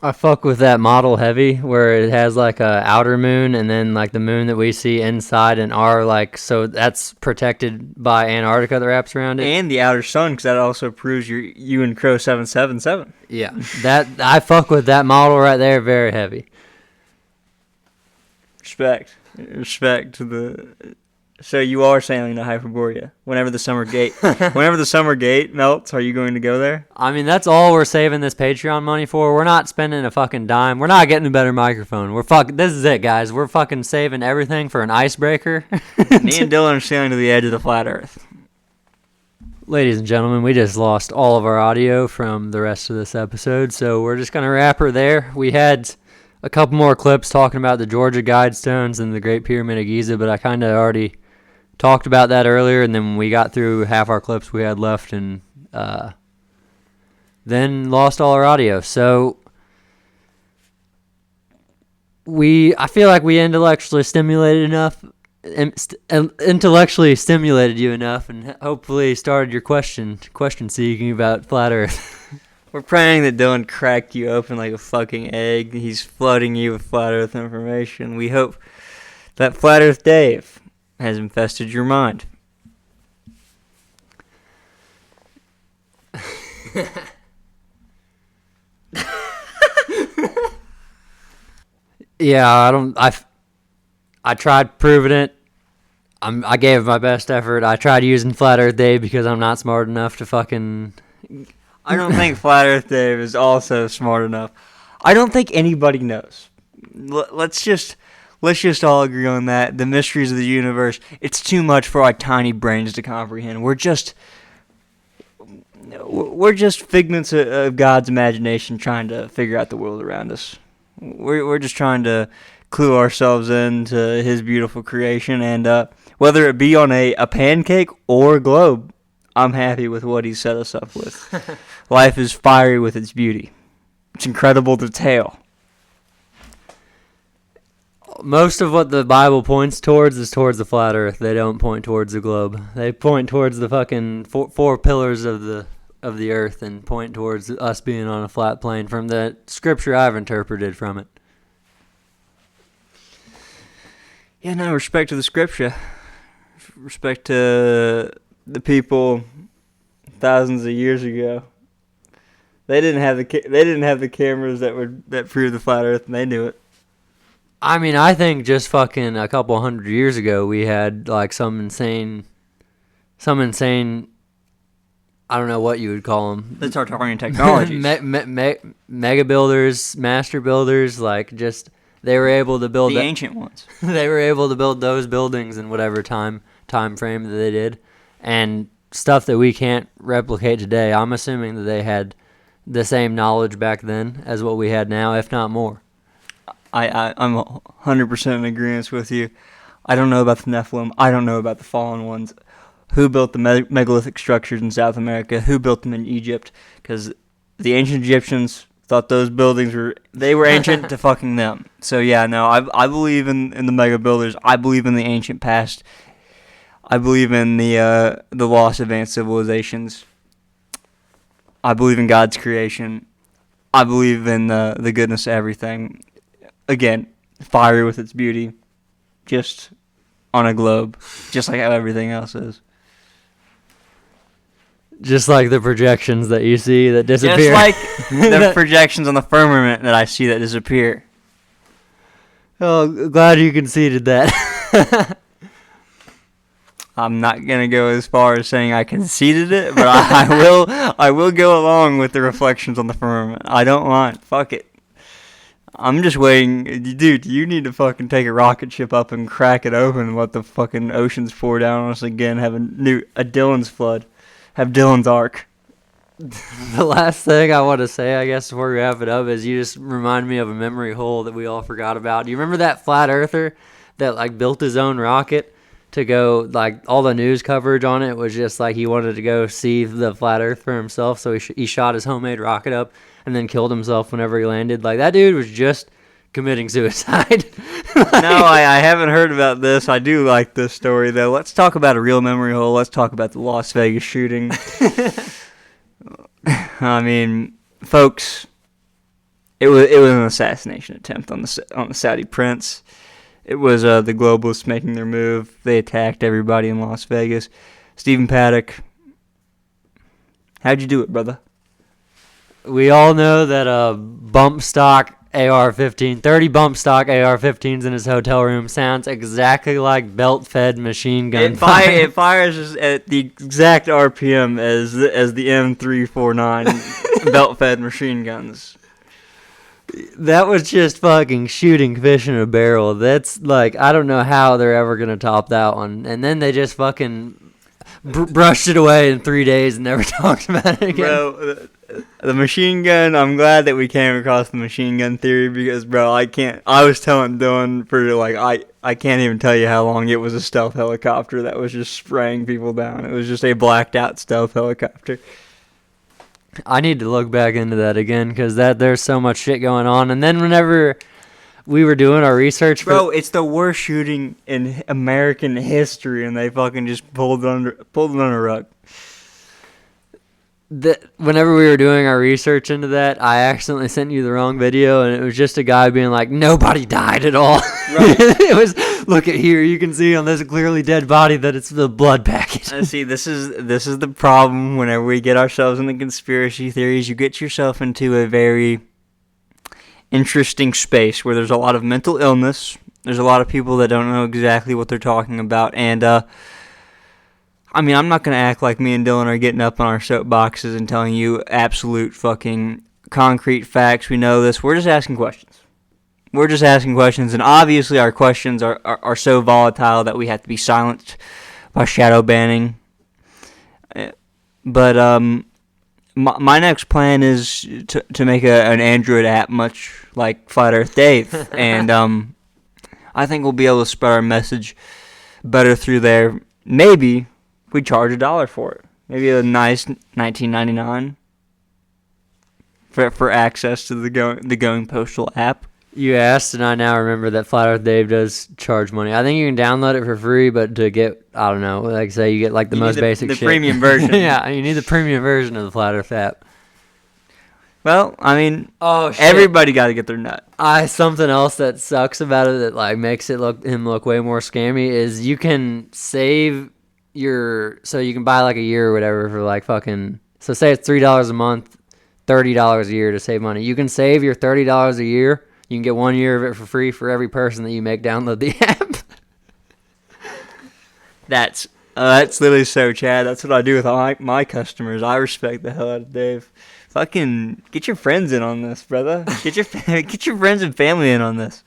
I fuck with that model heavy where it has like a outer moon and then like the moon that we see inside and our like, so that's protected by Antarctica that wraps around it. And the outer sun, because that also proves you and Crow 777. Yeah, that I fuck with that model right there. Very heavy. Respect to the. So you are sailing to Hyperborea whenever the summer gate melts. Are you going to go there? I mean, that's all we're saving this Patreon money for. We're not spending a fucking dime. We're not getting a better microphone. This is it, guys. We're fucking saving everything for an icebreaker. Me and Dylan are sailing to the edge of the flat Earth. Ladies and gentlemen, we just lost all of our audio from the rest of this episode, so we're just going to wrap her there. We had a couple more clips talking about the Georgia Guidestones and the Great Pyramid of Giza, but I kind of already talked about that earlier, and then when we got through half our clips we had left and then lost all our audio. So I feel like we intellectually stimulated you enough and hopefully started your question seeking about flat Earth. We're praying that Dylan cracked you open like a fucking egg. He's flooding you with flat Earth information. We hope that Flat Earth Dave has infested your mind. Yeah, I tried proving it. I gave my best effort. I tried using Flat Earth Dave because I'm not smart enough to fucking. I don't think Flat Earth Dave is also smart enough. I don't think anybody knows. Let's just all agree on that. The mysteries of the universe, it's too much for our tiny brains to comprehend. We're just figments of God's imagination trying to figure out the world around us. We're just trying to clue ourselves into his beautiful creation, and whether it be on a pancake or a globe, I'm happy with what he set us up with. Life is fiery with its beauty. It's incredible detail. Most of what the Bible points towards is towards the flat Earth. They don't point towards the globe. They point towards the fucking four pillars of the Earth and point towards us being on a flat plane from the scripture I've interpreted from it. Yeah, no, respect to the scripture. Respect to the people thousands of years ago. They didn't have the cameras that proved the flat Earth, and they knew it. I mean, I think just fucking a couple hundred years ago, we had like some insane I don't know what you would call them. The Tartarian technologies. Mega builders, master builders, like just they were able to build the ancient ones. They were able to build those buildings in whatever time frame that they did, and stuff that we can't replicate today. I'm assuming that they had the same knowledge back then as what we had now, if not more. I'm 100% in agreement with you. I don't know about the Nephilim. I don't know about the fallen ones. Who built the megalithic structures in South America? Who built them in Egypt? Because the ancient Egyptians thought those buildings were ancient to fucking them. So yeah, no, I believe in the mega builders. I believe in the ancient past. I believe in the lost advanced civilizations. I believe in God's creation. I believe in the goodness of everything. Again, fiery with its beauty, just on a globe, just like how everything else is. Just like the projections that you see that disappear. Just like the projections on the firmament that I see that disappear. Oh, glad you conceded that. I'm not gonna go as far as saying I conceded it, but I will go along with the reflections on the firmament. I don't mind. Fuck it. I'm just waiting. Dude, you need to fucking take a rocket ship up and crack it open and let the fucking oceans pour down on us again. Have a Dylan's flood. Have Dylan's arc. The last thing I want to say, I guess, before we wrap it up, is you just remind me of a memory hole that we all forgot about. Do you remember that flat earther that like built his own rocket to go, like all the news coverage on it was just like he wanted to go see the flat earth for himself, so he shot his homemade rocket up and then killed himself whenever he landed? Like, that dude was just committing suicide. No, I haven't heard about this. I do like this story, though. Let's talk about a real memory hole. Let's talk about the Las Vegas shooting. I mean, folks, it was an assassination attempt on the Saudi prince. It was the globalists making their move. They attacked everybody in Las Vegas. Stephen Paddock, how'd you do it, brother? We all know that bump stock AR-15, 30 bump stock AR-15s in his hotel room sounds exactly like belt-fed machine gun fire. It fires at the exact RPM as the M349 belt-fed machine guns. That was just fucking shooting fish in a barrel. That's like, I don't know how they're ever going to top that one. And then they just fucking brushed it away in 3 days and never talked about it again. Bro, the machine gun, I'm glad that we came across the machine gun theory because, bro, I was telling Dylan for, like, I can't even tell you how long it was a stealth helicopter that was just spraying people down. It was just a blacked out stealth helicopter. I need to look back into that again because there's so much shit going on. And then whenever we were doing our research, bro, it's the worst shooting in American history, and they fucking just pulled it under a rug. Whenever we were doing our research into that, I accidentally sent you the wrong video, and it was just a guy being like, nobody died at all. Right. It was, look at here, you can see on this clearly dead body that it's the blood packet. See, this is the problem whenever we get ourselves into conspiracy theories. You get yourself into a very interesting space where there's a lot of mental illness. There's a lot of people that don't know exactly what they're talking about, and I mean, I'm not going to act like me and Dylan are getting up on our soapboxes and telling you absolute fucking concrete facts. We know this. We're just asking questions. And obviously our questions are so volatile that we have to be silenced by shadow banning. But my next plan is to make an Android app much like Flat Earth Dave. And I think we'll be able to spread our message better through there. Maybe we charge $1 for it. Maybe a nice $19.99 for access to the Going Postal app. You asked, and I now remember that Flat Earth Dave does charge money. I think you can download it for free, but to get, I don't know, like say you get like the most basic shit. The premium version. Yeah, you need the premium version of the Flat Earth app. Well, I mean, everybody got to get their nut. Something else that sucks about it that like makes him look way more scammy is you can save so you can buy like a year or whatever for like fucking, so say it's $3 a month, $30 a year to save money. You can save your $30 a year. You can get 1 year of it for free for every person that you make download the app. That's That's literally so Chad. That's what I do with all my customers. I respect the hell out of Dave. Fucking get your friends in on this, brother. Get your friends and family in on this.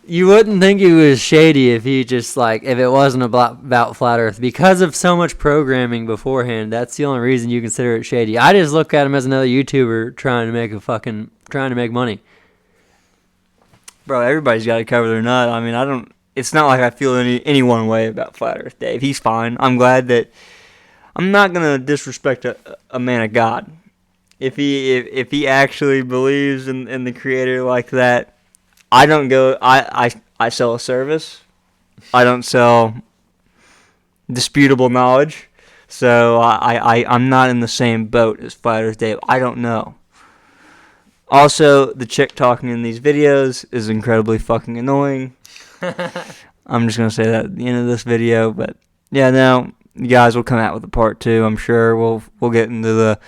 You wouldn't think he was shady if he just like if it wasn't about flat Earth because of so much programming beforehand. That's the only reason you consider it shady. I just look at him as another YouTuber trying to make money. Bro, everybody's got to cover their nut. I mean, I don't. It's not like I feel any one way about Flat Earth Dave. He's fine. I'm glad that I'm not gonna disrespect a man of God. If he actually believes in the Creator like that, I don't go. I sell a service. I don't sell disputable knowledge. So I'm not in the same boat as Flat Earth Dave. I don't know. Also, the chick talking in these videos is incredibly fucking annoying. I'm just going to say that at the end of this video. But, yeah, no, you guys will come out with a part 2. I'm sure we'll get into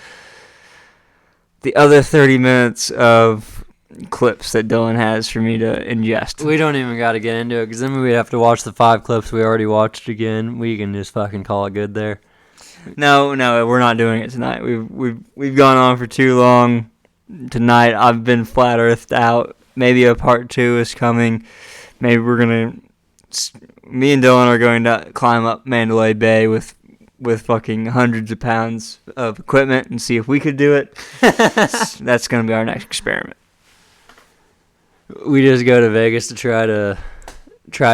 the other 30 minutes of clips that Dylan has for me to ingest. We don't even got to get into it because then we'd have to watch the 5 clips we already watched again. We can just fucking call it good there. No, we're not doing it tonight. We've gone on for too long. Tonight I've been flat earthed out. Maybe a part 2 is coming. Maybe me and Dylan are going to climb up Mandalay Bay with fucking hundreds of pounds of equipment and see if we could do it. That's going to be our next experiment. We just go to Vegas to try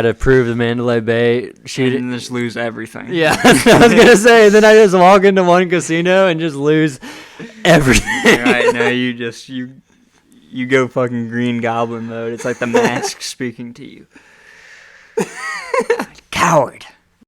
to prove the Mandalay Bay. Shoot and just lose everything. Yeah, I was gonna say. Then I just walk into one casino and just lose everything. Right now, you go fucking Green Goblin mode. It's like the mask speaking to you. Coward.